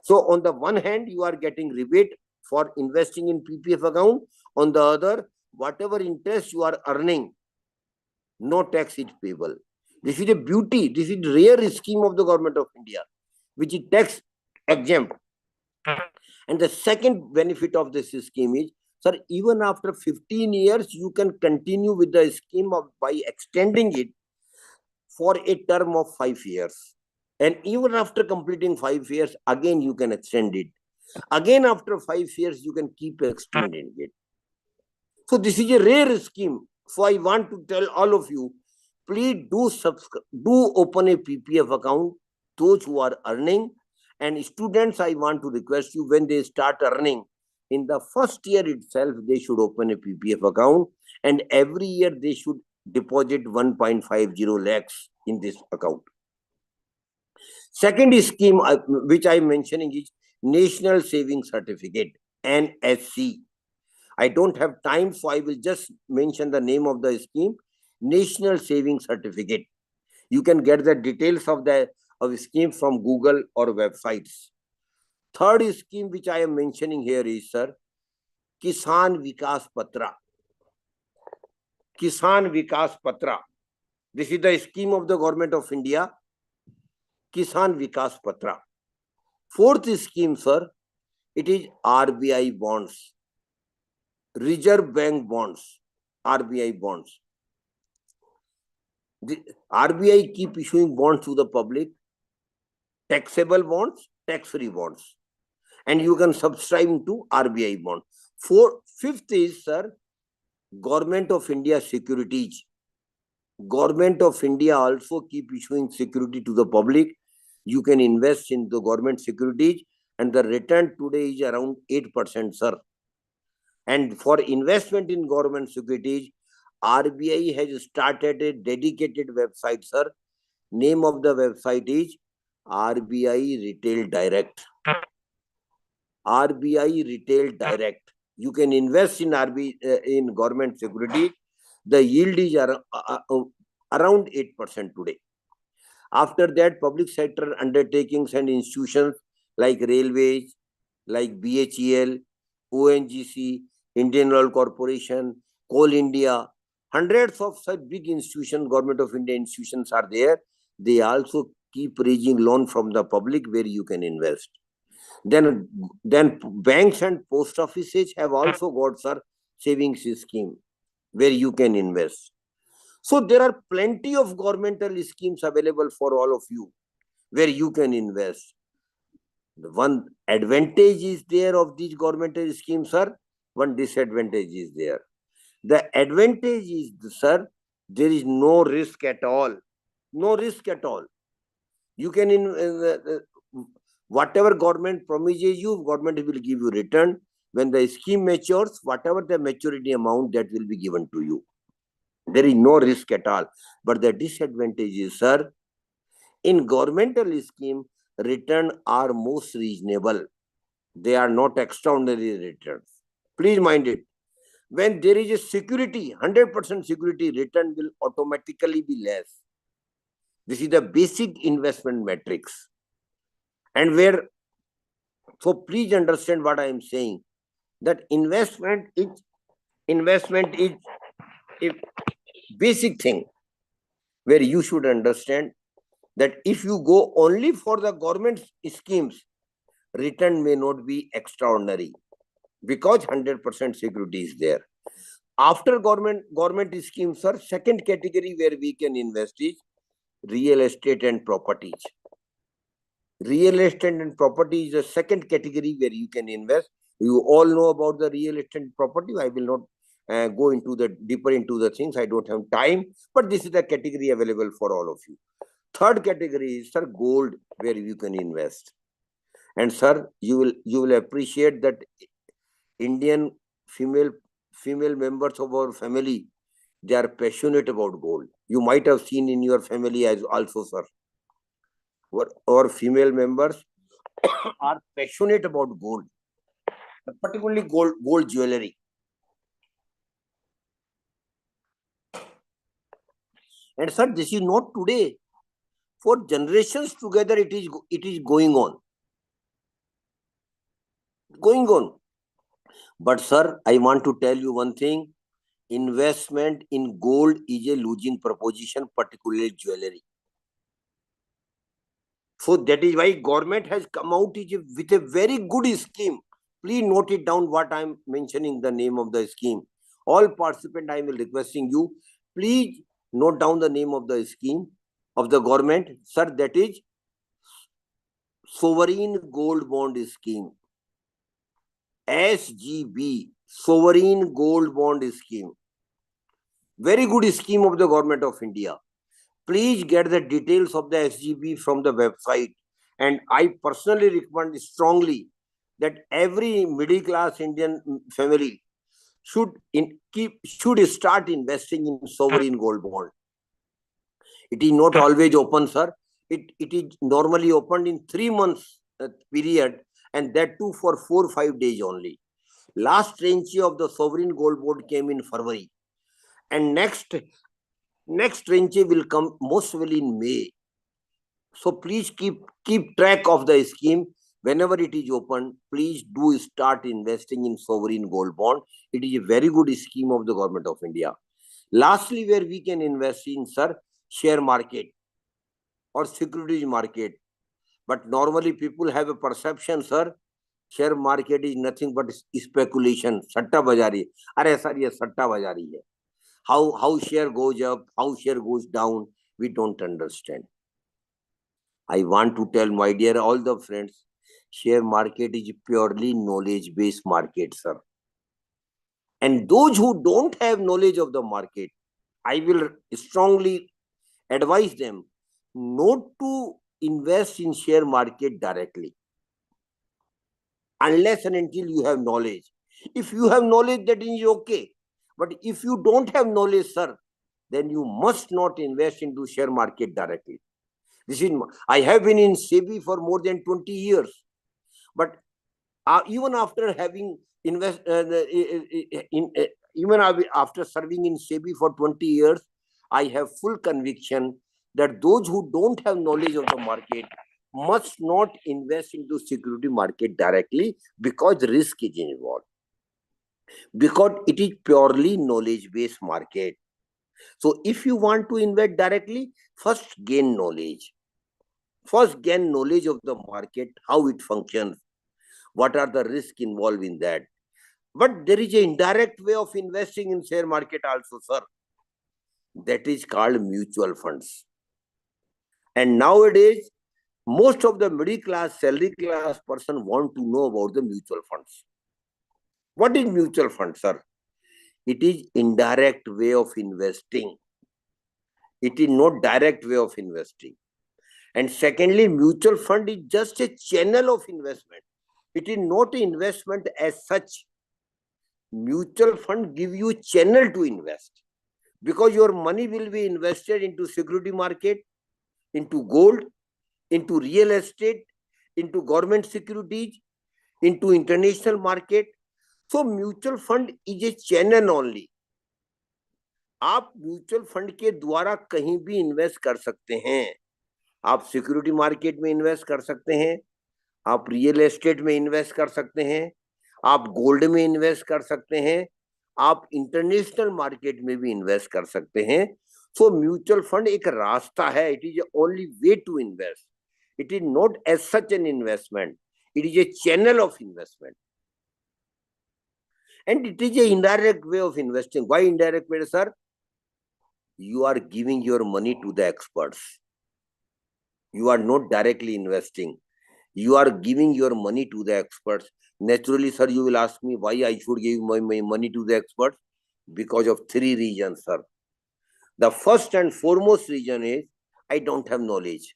So on the one hand, you are getting rebate for investing in PPF account. On the other, whatever interest you are earning, no tax is payable. This is a beauty. This is rare scheme of the government of India, which is tax exempt. And the second benefit of this scheme is, sir, even after 15 years, you can continue with the scheme by extending it for a term of 5 years. And even after completing 5 years, again, you can extend it. Again, after 5 years, you can keep extending it. So this is a rare scheme. So I want to tell all of you, please do open a PPF account, those who are earning. And students, I want to request you, when they start earning, in the first year itself, they should open a PPF account. And every year, they should deposit 1.50 lakhs in this account. Second scheme, which I am mentioning, is National Saving Certificate, NSC. I don't have time, so I will just mention the name of the scheme, National Saving Certificate. You can get the details of the scheme from Google or websites. Third scheme which I am mentioning here is, sir, Kisan Vikas Patra. Kisan Vikas Patra. This is the scheme of the government of India, Kisan Vikas Patra. Fourth scheme, sir, it is RBI bonds, Reserve Bank bonds, RBI bonds. The RBI keep issuing bonds to the public, taxable bonds, tax-free bonds, and you can subscribe to RBI bond. Fifth is, sir, Government of India securities. Government of India also keep issuing security to the public. You can invest in the government securities. and the return today is around 8%, sir. And for investment in government securities, RBI has started a dedicated website, sir. Name of the website is RBI Retail Direct. RBI Retail Direct. You can invest in in government security. The yield is around 8% today. After that, public sector undertakings and institutions like railways, like BHEL, ONGC, Indian Oil Corporation, Coal India, hundreds of such big institutions, Government of India institutions are there. They also keep raising loan from the public where you can invest. Then banks and post offices have also got, sir, savings scheme where you can invest. So there are plenty of governmental schemes available for all of you where you can invest. The one advantage is there of these governmental schemes, sir. One disadvantage is there. The advantage is, sir, there is no risk at all. No risk at all. You can, whatever government promises you, government will give you return. When the scheme matures, whatever the maturity amount, that will be given to you. There is no risk at all. But the disadvantage is, sir, in governmental scheme, return are most reasonable. They are not extraordinary returns. Please mind it. When there is a security, 100% security, return will automatically be less. This is the basic investment metrics. And where, so please understand what I am saying, that investment is a basic thing where you should understand that if you go only for the government schemes, return may not be extraordinary because 100% security is there. After government schemes, sir, second category where we can invest is real estate and properties. Real estate and property is the second category where you can invest. You all know about the real estate and property. I will not go into the deeper into the things. I don't have time, but this is the category available for all of you. Third category is, sir, gold, where you can invest. And sir, you will appreciate that Indian female members of our family, they are passionate about gold. You might have seen in your family as also, sir. Our female members are passionate about gold, particularly gold jewelry. And sir, this is not today. For generations together, it is going on. Going on. But sir, I want to tell you one thing. Investment in gold is a losing proposition, particularly jewelry. So that is why government has come out with a very good scheme. Please note it down what I am mentioning, the name of the scheme. All participants, I am requesting you, please note down the name of the scheme of the government. Sir, that is Sovereign Gold Bond Scheme. SGB, Sovereign Gold Bond Scheme. Very good scheme of the Government of India. Please get the details of the SGB from the website. And I personally recommend strongly that every middle class Indian family should start investing in sovereign gold bond. It is not always open, sir. It is normally opened in 3 months period, and that too for 4 or 5 days only. Last tranche of the sovereign gold bond came in February, and next tranche will come mostly in May. So please keep track of the scheme. Whenever it is open, please do start investing in sovereign gold bond. It is a very good scheme of the Government of India. Lastly, where we can invest in, sir, share market or securities market. But normally people have a perception, sir, share market is nothing but speculation, satta bajari. Are sir, ye satta bajari hai. How share goes up, how share goes down, we don't understand. I want to tell my dear all the friends, share market is purely knowledge-based market, sir. And those who don't have knowledge of the market, I will strongly advise them not to invest in share market directly. unless and until you have knowledge. If you have knowledge, that is okay. But if you don't have knowledge, sir, then you must not invest into share market directly. I have been in SEBI for more than 20 years. But even after having even after serving in SEBI for 20 years, I have full conviction that those who don't have knowledge of the market must not invest into security market directly, because risk is involved. Because it is purely knowledge-based market. So if you want to invest directly, first gain knowledge. First gain knowledge of the market, how it functions, what are the risks involved in that. But there is an indirect way of investing in share market also, sir. That is called mutual funds. And nowadays, most of the middle class, salary class person want to know about the mutual funds. What is mutual fund, sir? It is indirect way of investing. It is not direct way of investing. And secondly, mutual fund is just a channel of investment. It is not an investment as such. Mutual fund give you channel to invest, because your money will be invested into security market, into gold, into real estate, into government securities, into international market. So mutual fund is a channel only. आप mutual fund के द्वारा कहीं भी invest कर सकते हैं. आप security market में इन्वेस्ट कर सकते हैं, आप रियल एस्टेट में इन्वेस्ट कर सकते हैं, आप गोल्ड में इन्वेस्ट कर सकते हैं, आप इंटरनेशनल मार्केट में भी इन्वेस्ट कर सकते हैं. सो म्यूचुअल फंड एक रास्ता है. It is only way to invest. It is not as such an investment. It is a channel of investment. And it is an indirect way of investing. Why indirect way, sir? You are giving your money to the experts. You are not directly investing. You are giving your money to the experts. Naturally, sir, you will ask me why I should give my money to the experts. Because of three reasons, sir. The first and foremost reason is I don't have knowledge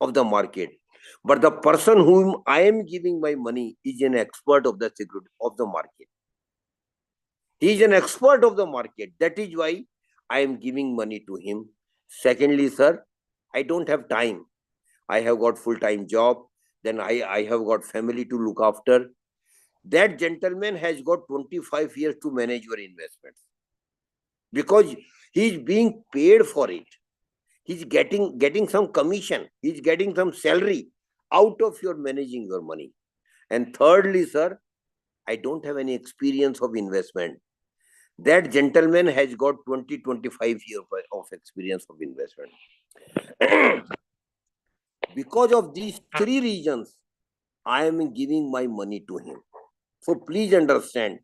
of the market. But the person whom I am giving my money is an expert of the security of the market. He is an expert of the market. That is why I am giving money to him. Secondly, sir, I don't have time. I have got full-time job. Then I have got family to look after. That gentleman has got 25 years to manage your investments. Because he is being paid for it. He's getting some commission. He's getting some salary out of your managing your money. And thirdly, sir, I don't have any experience of investment. That gentleman has got 20-25 years of experience of investment. Because of these three reasons, I am giving my money to him. So please understand,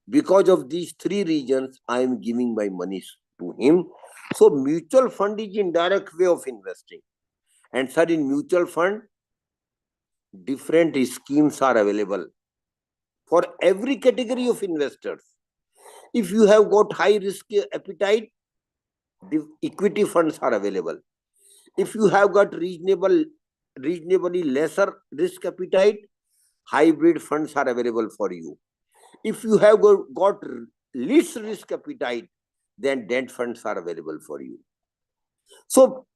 because of these three reasons, I am giving my money to him. So mutual fund is indirect way of investing. And sir, in mutual fund, different schemes are available for every category of investors. If you have got high risk appetite, the equity funds are available. If you have got reasonably lesser risk appetite, hybrid funds are available for you. If you have got least risk appetite, then debt funds are available for you. So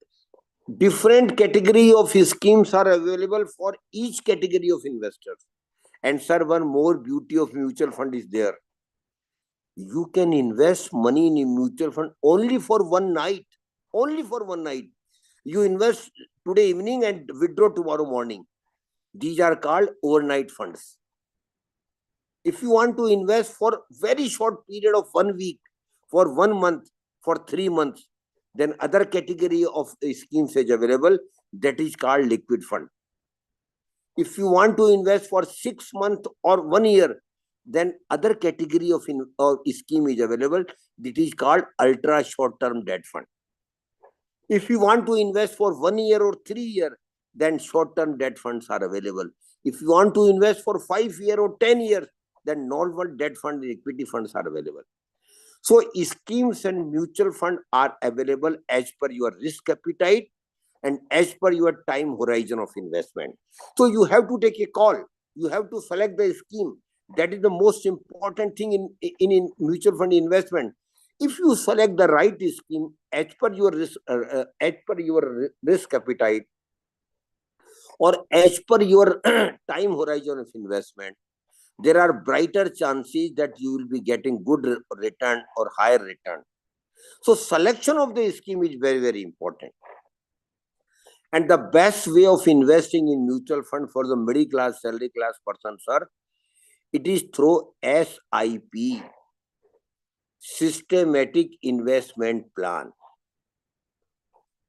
different category of schemes are available for each category of investors. And sir, one more beauty of mutual fund is there. You can invest money in a mutual fund only for one night. Only for one night. You invest today evening and withdraw tomorrow morning. These are called overnight funds. If you want to invest for very short period of 1 week, for 1 month, for 3 months, then other category of schemes is available. That is called liquid fund. If you want to invest for 6 months or 1 year, then other category of scheme is available. It is called ultra short-term debt fund. If you want to invest for 1 year or 3 years, then short-term debt funds are available. If you want to invest for 5 years or 10 years, then normal debt fund and equity funds are available. So schemes and mutual fund are available as per your risk appetite and as per your time horizon of investment. So you have to take a call you have to select the scheme. That is the most important thing in mutual fund investment. If you select the right scheme as per your risk appetite, or as per your time horizon of investment, there are brighter chances that you will be getting good return or higher return. So selection of the scheme is very, very important. And the best way of investing in mutual fund for the middle class, salary class person, sir, it is through SIP, Systematic Investment Plan.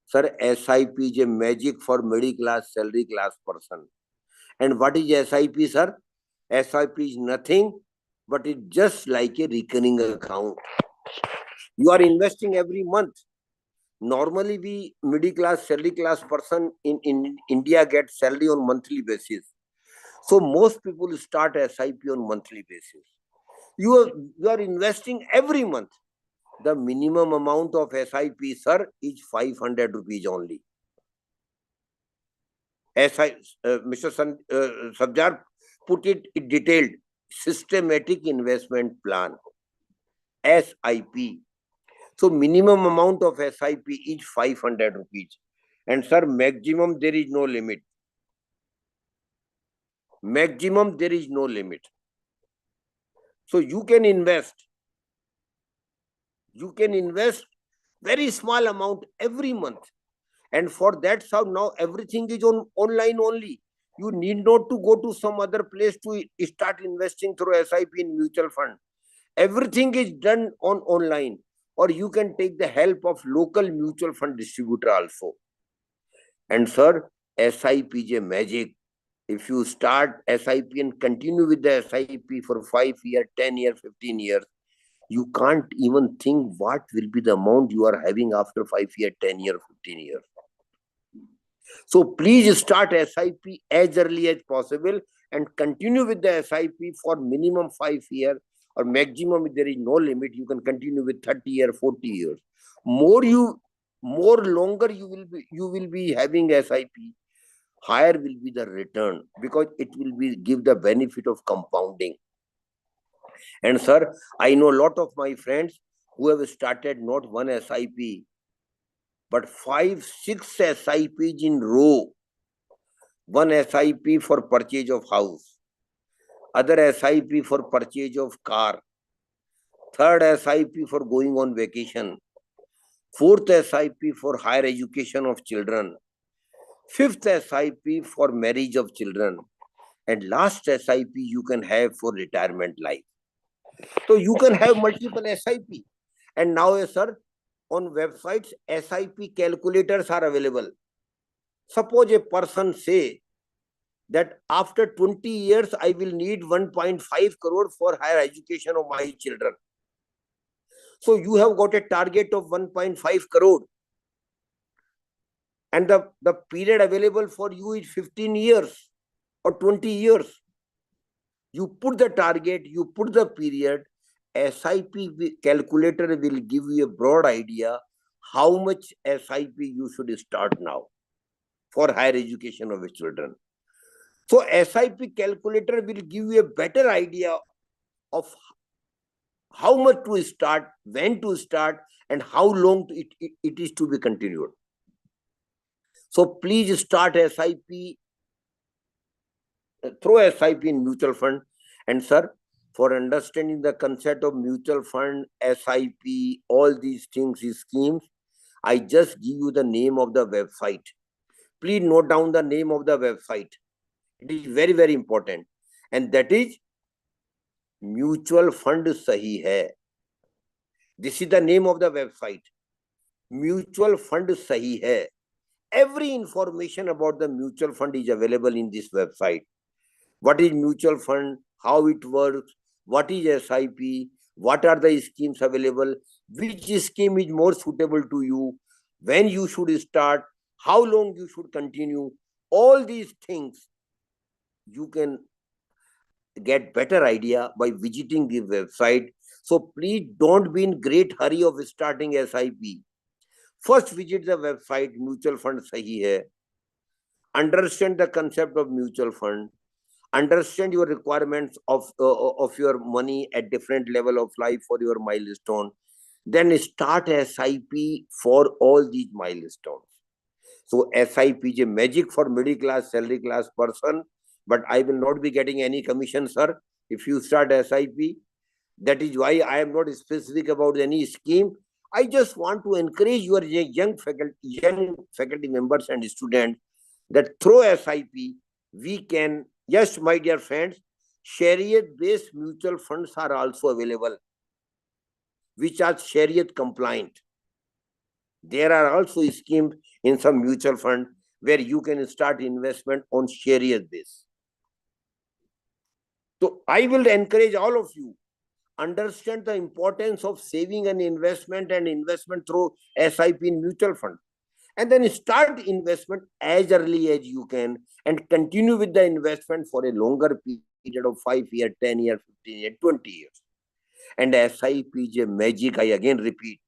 Sir, SIP is a magic for middle class, salary class person. And what is SIP, sir? SIP is nothing but it's just like a recurring account. You are investing every month. Normally, we middle class, salary class person in India get salary on monthly basis. So most people start SIP on monthly basis. You are investing every month. The minimum amount of SIP, sir, is 500 rupees only. Mr. Sabjar put it detailed. Systematic Investment Plan, SIP. So minimum amount of SIP is 500 rupees. And sir, maximum there is no limit. Maximum there is no limit. So you can invest very small amount every month. And for that, so now everything is online only. You need not to go to some other place to start investing through SIP in mutual fund. Everything is done online. Or you can take the help of local mutual fund distributor also. And sir, SIP is a magic. If you start SIP and continue with the SIP for 5 years, 10 years, 15 years, you can't even think what will be the amount you are having after 5 years, 10 years, 15 years. So please start SIP as early as possible and continue with the SIP for minimum 5 years, or maximum, there is no limit, you can continue with 30 years, 40 years. More longer you will be having SIP, higher will be the return, because it will give the benefit of compounding. And sir, I know a lot of my friends who have started not one SIP, but 5, 6 SIPs in row. One SIP for purchase of house, other SIP for purchase of car, third SIP for going on vacation, fourth SIP for higher education of children, fifth SIP for marriage of children, and last SIP you can have for retirement life. So you can have multiple SIP. And now, sir, on websites, SIP calculators are available. Suppose a person say that after 20 years, I will need 1.5 crore for higher education of my children. So you have got a target of 1.5 crore. And the period available for you is 15 years or 20 years. You put the target, you put the period, SIP calculator will give you a broad idea how much SIP you should start now for higher education of your children. So SIP calculator will give you a better idea of how much to start, when to start, and how long it is to be continued. So please start SIP, through SIP in mutual fund. And sir, for understanding the concept of mutual fund, SIP, all these things, schemes, I just give you the name of the website. Please note down the name of the website. It is very, very important. And that is Mutual Fund Sahi Hai. This is the name of the website. Mutual Fund Sahi Hai. Every information about the mutual fund is available in this website. What is mutual fund? How it works? What is SIP? What are the schemes available? Which scheme is more suitable to you? When you should start? How long you should continue? All these things you can get better idea by visiting the website. So please don't be in great hurry of starting SIP. First visit the website Mutual Fund Sahi Hai. Understand the concept of mutual fund. understand your requirements of your money at different level of life for your milestone, then start SIP for all these milestones. So SIP is a magic for middle class, salary class person, but I will not be getting any commission, sir, if you start SIP. That is why I am not specific about any scheme. I just want to encourage your young faculty members and students that through SIP, we can, yes, my dear friends, Shariat-based mutual funds are also available, which are Shariat compliant. There are also schemes in some mutual fund where you can start investment on Shariat base. So I will encourage all of you, understand the importance of saving and investment through SIP in mutual fund. And then start investment as early as you can and continue with the investment for a longer period of 5 years, 10 years, 15 years, 20 years. And SIP is a magic, I again repeat.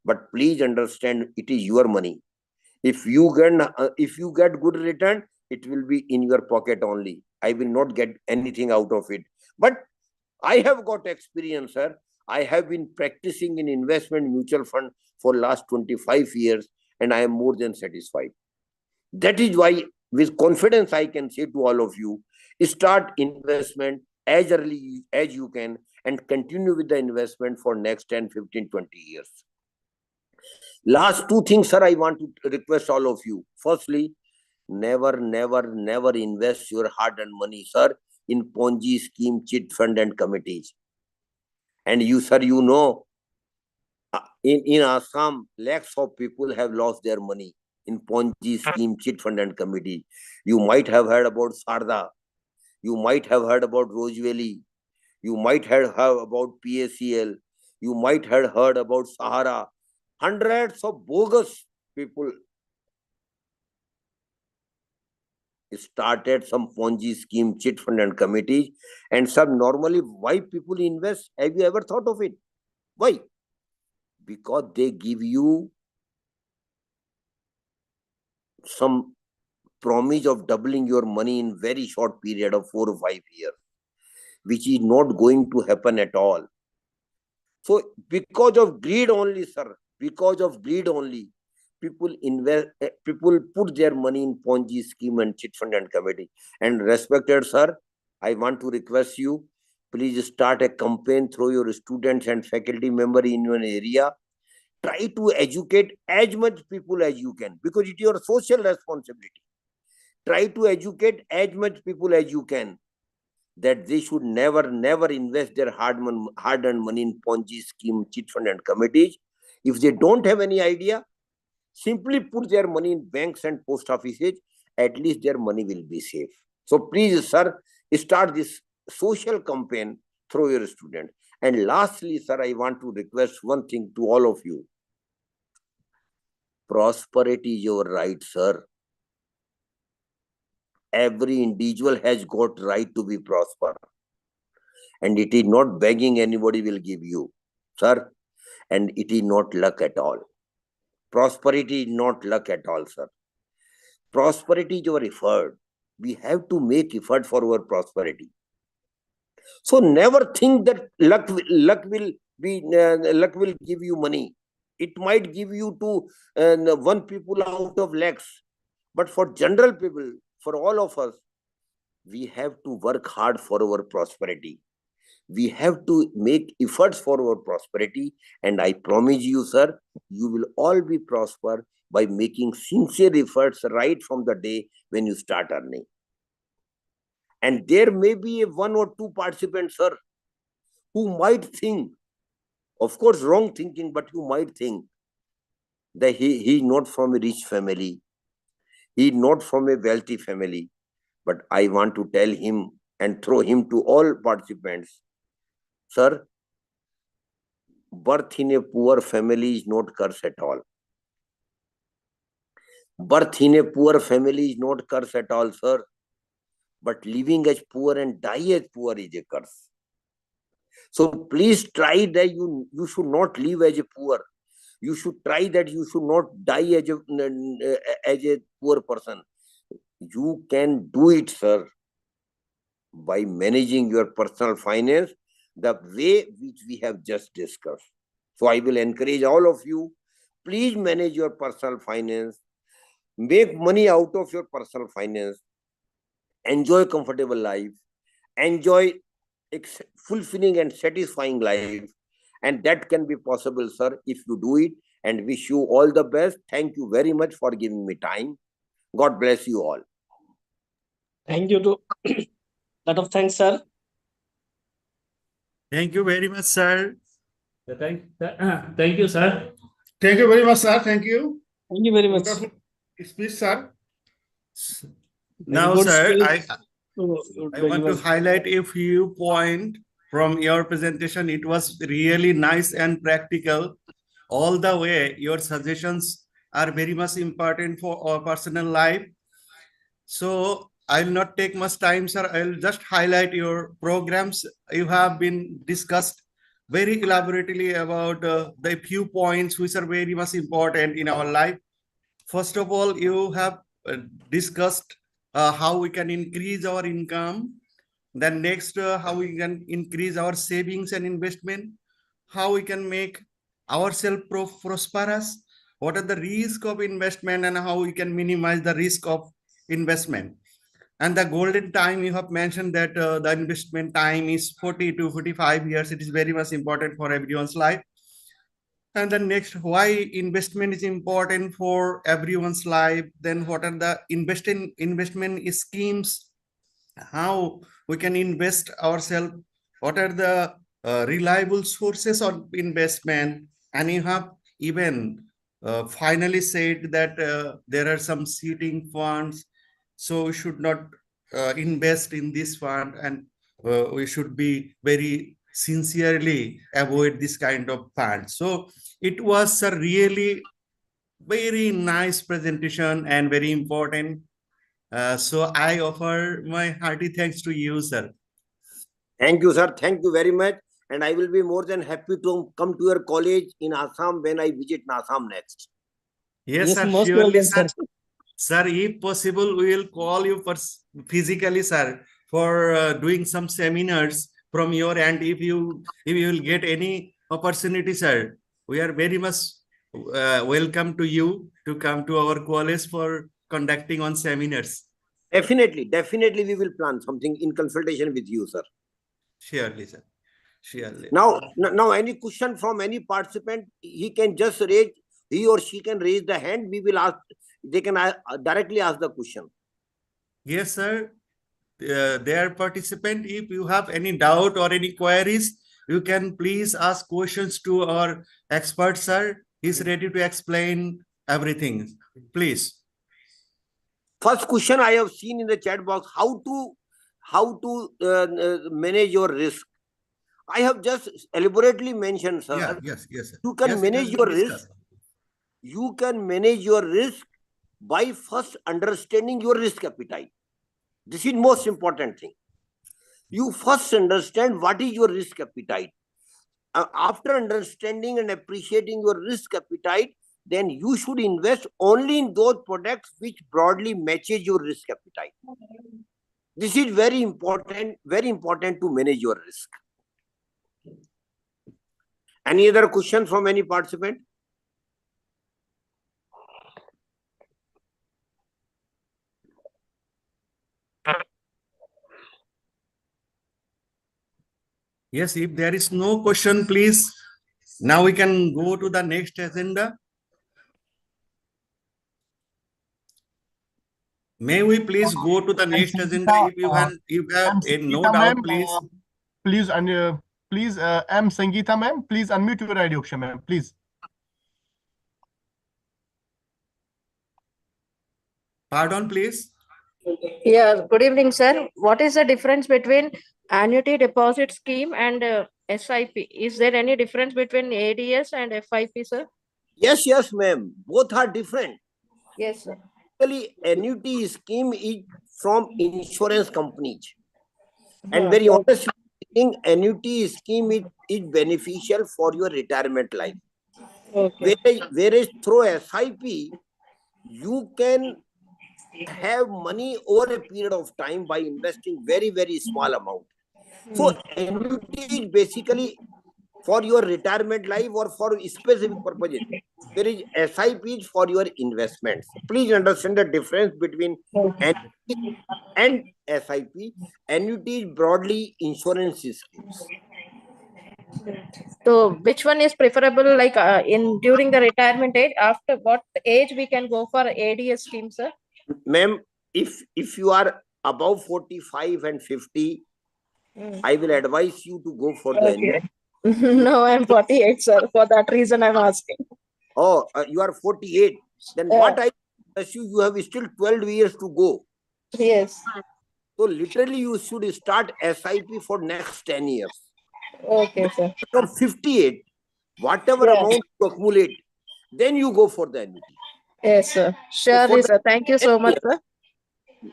But please understand, it is your money. If you get good return, it will be in your pocket only. I will not get anything out of it. But I have got experience, sir. I have been practicing in investment mutual fund for last 25 years, and I am more than satisfied. That is why, with confidence, I can say to all of you, start investment as early as you can and continue with the investment for next 10, 15, 20 years. Last two things, sir, I want to request all of you. Firstly, never invest your hard-earned money, sir, in Ponzi scheme, chit fund and committees. And you, sir, you know, in Assam, lakhs of people have lost their money in Ponzi scheme, chit fund and committee. You might have heard about Sarda. You might have heard about Roseveli. You might have heard about PACL. You might have heard about Sahara. Hundreds of bogus people started some Ponzi scheme, chit fund and committees. And some normally, why people invest? Have you ever thought of it? Why? Because they give you some promise of doubling your money in very short period of 4 or 5 years, which is not going to happen at all. So because of greed only, sir, because of greed only, people put their money in Ponzi scheme and chit fund and committee. And respected sir, I want to request you, please start a campaign through your students and faculty member in your area. Try to educate as much people as you can, because it is your social responsibility. Try to educate as much people as you can that they should never invest their hard-earned money in Ponzi scheme, chit fund and committees. If they don't have any idea, simply put their money in banks and post offices. At least their money will be safe. So please, sir, start this social campaign through your students. And lastly, sir, I want to request one thing to all of you. Prosperity is your right, sir. Every individual has got right to be prosper. And it is not begging anybody will give you, sir. And it is not luck at all. Prosperity is not luck at all, sir. Prosperity is your effort. We have to make effort for our prosperity. So never think that luck will give you money. It might give you to one people out of lakhs. But for general people, for all of us, we have to work hard for our prosperity. We have to make efforts for our prosperity. And I promise you, sir, you will all be prosper by making sincere efforts right from the day when you start earning. And there may be one or two participants, sir, who might think, of course, wrong thinking, but you might think that he is not from a rich family. He is not from a wealthy family. But I want to tell him and throw him to all participants, sir, birth in a poor family is not curse at all. Birth in a poor family is not curse at all, sir. But living as poor and die as poor is a curse. So please try that you should not live as a poor. You should try that you should not die as a poor person. You can do it, sir. by managing your personal finance the way which we have just discussed. So I will encourage all of you, please manage your personal finance, make money out of your personal finance, enjoy comfortable life, enjoy fulfilling and satisfying life. And that can be possible, sir, if you do it. And wish you all the best. Thank you very much for giving me time. God bless you all. Thank you to lot of thanks, sir. Thank you very much, sir. Thank you, sir. Thank you very much, sir. Thank you. Thank you very much. Wonderful speech, sir. Now, good sir, speech. I want to highlight a few points from your presentation. It was really nice and practical. All the way, your suggestions are very much important for our personal life. So I'll not take much time, sir. I'll just highlight your programs. You have been discussed very elaborately about the few points which are very much important in our life. First of all, you have discussed how we can increase our income. Then next, how we can increase our savings and investment, how we can make ourselves prosperous, what are the risks of investment and how we can minimize the risk of investment. And the golden time, you have mentioned that the investment time is 40 to 45 years. It is very much important for everyone's life. And then next, why investment is important for everyone's life. Then what are the investment schemes, how we can invest ourselves, what are the reliable sources of investment. And you have even finally said that there are some seeding funds, so we should not invest in this fund, and we should be very sincerely avoid this kind of fund. So it was a really very nice presentation and very important. So I offer my hearty thanks to you, sir. Thank you, sir. Thank you very much. And I will be more than happy to come to your college in Assam when I visit Assam next. Yes, sir, most surely, welcome, sir. sir. Sir, if possible, we will call you for physically, sir, for doing some seminars from your end. If you will get any opportunity, sir, we are very much welcome to you to come to our college for conducting on seminars. Definitely we will plan something in consultation with you, sir. Surely, sir. Surely. Now any question from any participant, he can just raise, he or she can raise the hand. We will ask, they can directly ask the question. Yes, sir. Dear participant, if you have any doubt or any queries, you can please ask questions to our expert, sir. He's ready to explain everything. Please. First question I have seen in the chat box, how to manage your risk. I have just elaborately mentioned, sir. Yeah, yes, sir. You can manage your risk. You can manage your risk by first understanding your risk appetite. This is most important thing. You first understand what is your risk appetite. After understanding and appreciating your risk appetite, then you should invest only in those products which broadly matches your risk appetite. This is very important to manage your risk. Any other question from any participant? Yes, if there is no question, please. Now we can go to the next agenda. May we please go to the next agenda? If you have a no doubt, please. Please, M. Sangeeta ma'am, please unmute your audio, ma'am, please. Pardon, please. Yeah, good evening, sir. What is the difference between annuity deposit scheme and SIP? Is there any difference between ADS and FIP, sir? Yes, ma'am. Both are different. Yes, sir. Actually, annuity scheme is from insurance companies. And very honestly speaking, annuity scheme is beneficial for your retirement life. Okay. Whereas through SIP, you can have money over a period of time by investing very, very small amount. So annuity is basically for your retirement life or for specific purposes. There is SIP is for your investments. Please understand the difference between annuity and SIP. Annuity is broadly insurance schemes. So which one is preferable, like in during the retirement age? After what age we can go for ADS scheme, sir? Ma'am, if you are above 45 and 50, I will advise you to go for the annuity. No, I'm 48, sir. For that reason, I'm asking. Oh, you are 48. Then what I assume you have still 12 years to go. Yes. So literally you should start SIP for next 10 years. Okay, sir. From 58, whatever amount you accumulate, then you go for the annuity. Yes, sir. Surely, sir. Thank you so much, sir.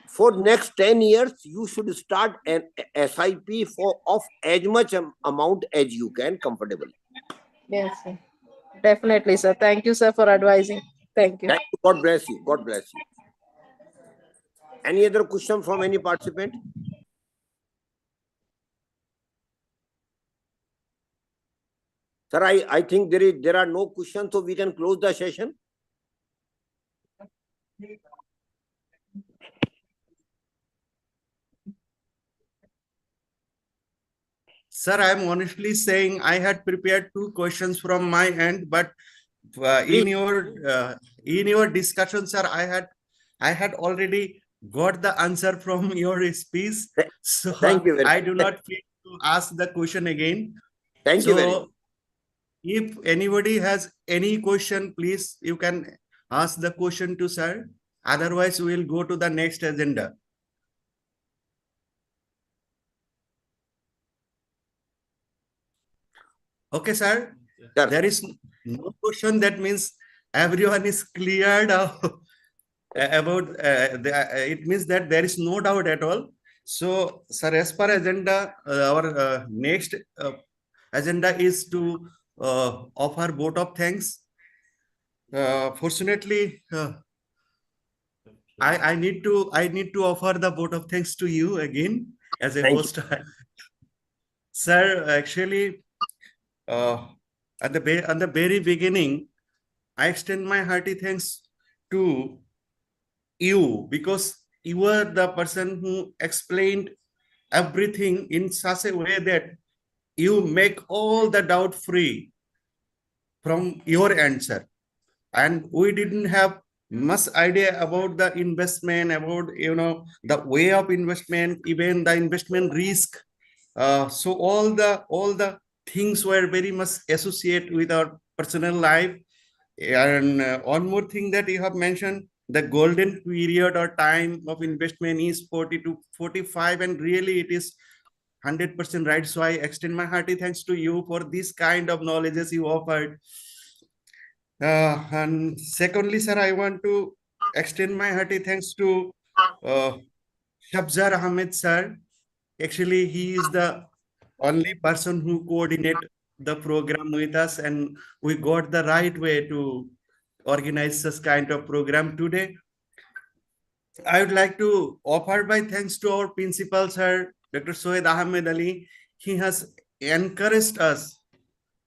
For next 10 years, you should start an SIP of as much amount as you can comfortably. Yes, sir. Definitely, sir. Thank you, sir, for advising. Thank you. Thank you. God bless you. God bless you. Any other question from any participant? Sir, I think there are no questions, so we can close the session. Sir, I'm honestly saying I had prepared 2 questions from my end, but in your discussion, sir, I had already got the answer from your speech. So Thank you very I much. do not feel to ask the question again. Thank you very much. If anybody has any question, please, you can ask the question to sir. Otherwise, we will go to the next agenda. Okay, sir. Sir. There is no question. That means everyone is cleared about it means that there is no doubt at all. So, sir, as per agenda, our next agenda is to offer vote of thanks. Fortunately, I need to offer the vote of thanks to you again as a host. Sir, actually, at the very beginning, I extend my hearty thanks to you because you were the person who explained everything in such a way that you make all the doubt free from your answer. And we didn't have much idea about the investment, about the way of investment, even the investment risk. So all the things were very much associated with our personal life. And one more thing that you have mentioned, the golden period or time of investment is 40 to 45, and really it is 100% right. So I extend my hearty thanks to you for this kind of knowledges you offered. And secondly, sir, I want to extend my hearty thanks to Shabzar Ahmed, sir. Actually, he is the only person who coordinate the program with us, and we got the right way to organize this kind of program today. I would like to offer my thanks to our principal, sir, Dr. Soed Ahmed Ali. He has encouraged us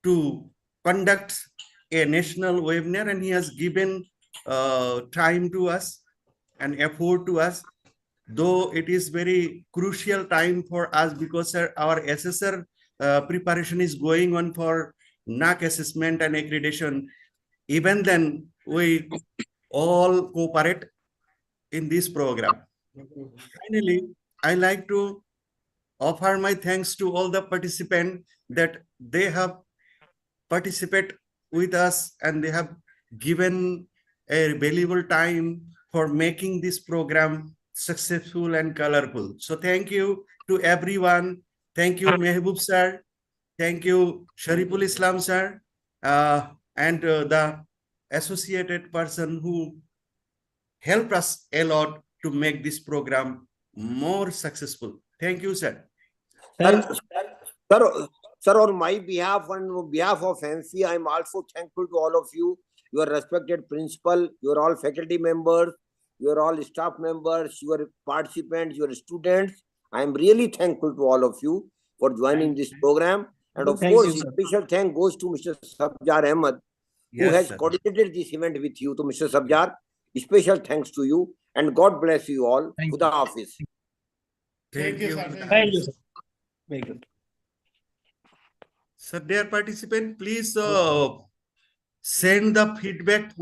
to conduct a national webinar, and he has given time to us and effort to us, though it is very crucial time for us because sir, our assessor preparation is going on for NAC assessment and accreditation. Even then, we all cooperate in this program. Finally, I like to offer my thanks to all the participants that they have participated with us and they have given a valuable time for making this program successful and colorful. So thank you to everyone. Thank you, Mehboob sir. Thank you, Shariful Islam sir, and the associated person who helped us a lot to make this program more successful. Thank you, sir. Sir, on my behalf and on behalf of Amfi, I'm also thankful to all of you, your respected principal, your all faculty members, your all staff members, your participants, your students. I am really thankful to all of you for joining this program. And of Thank course, you, sir. special thank goes to Mr. Sabjar Ahmed, who Yes, has sir. coordinated this event with you. To Mr. Sabjar, special thanks to you, and God bless you all. Thank Khuda Hafiz. Thank you. sir. Thank you, sir. Very good. So, dear participant, please send the feedback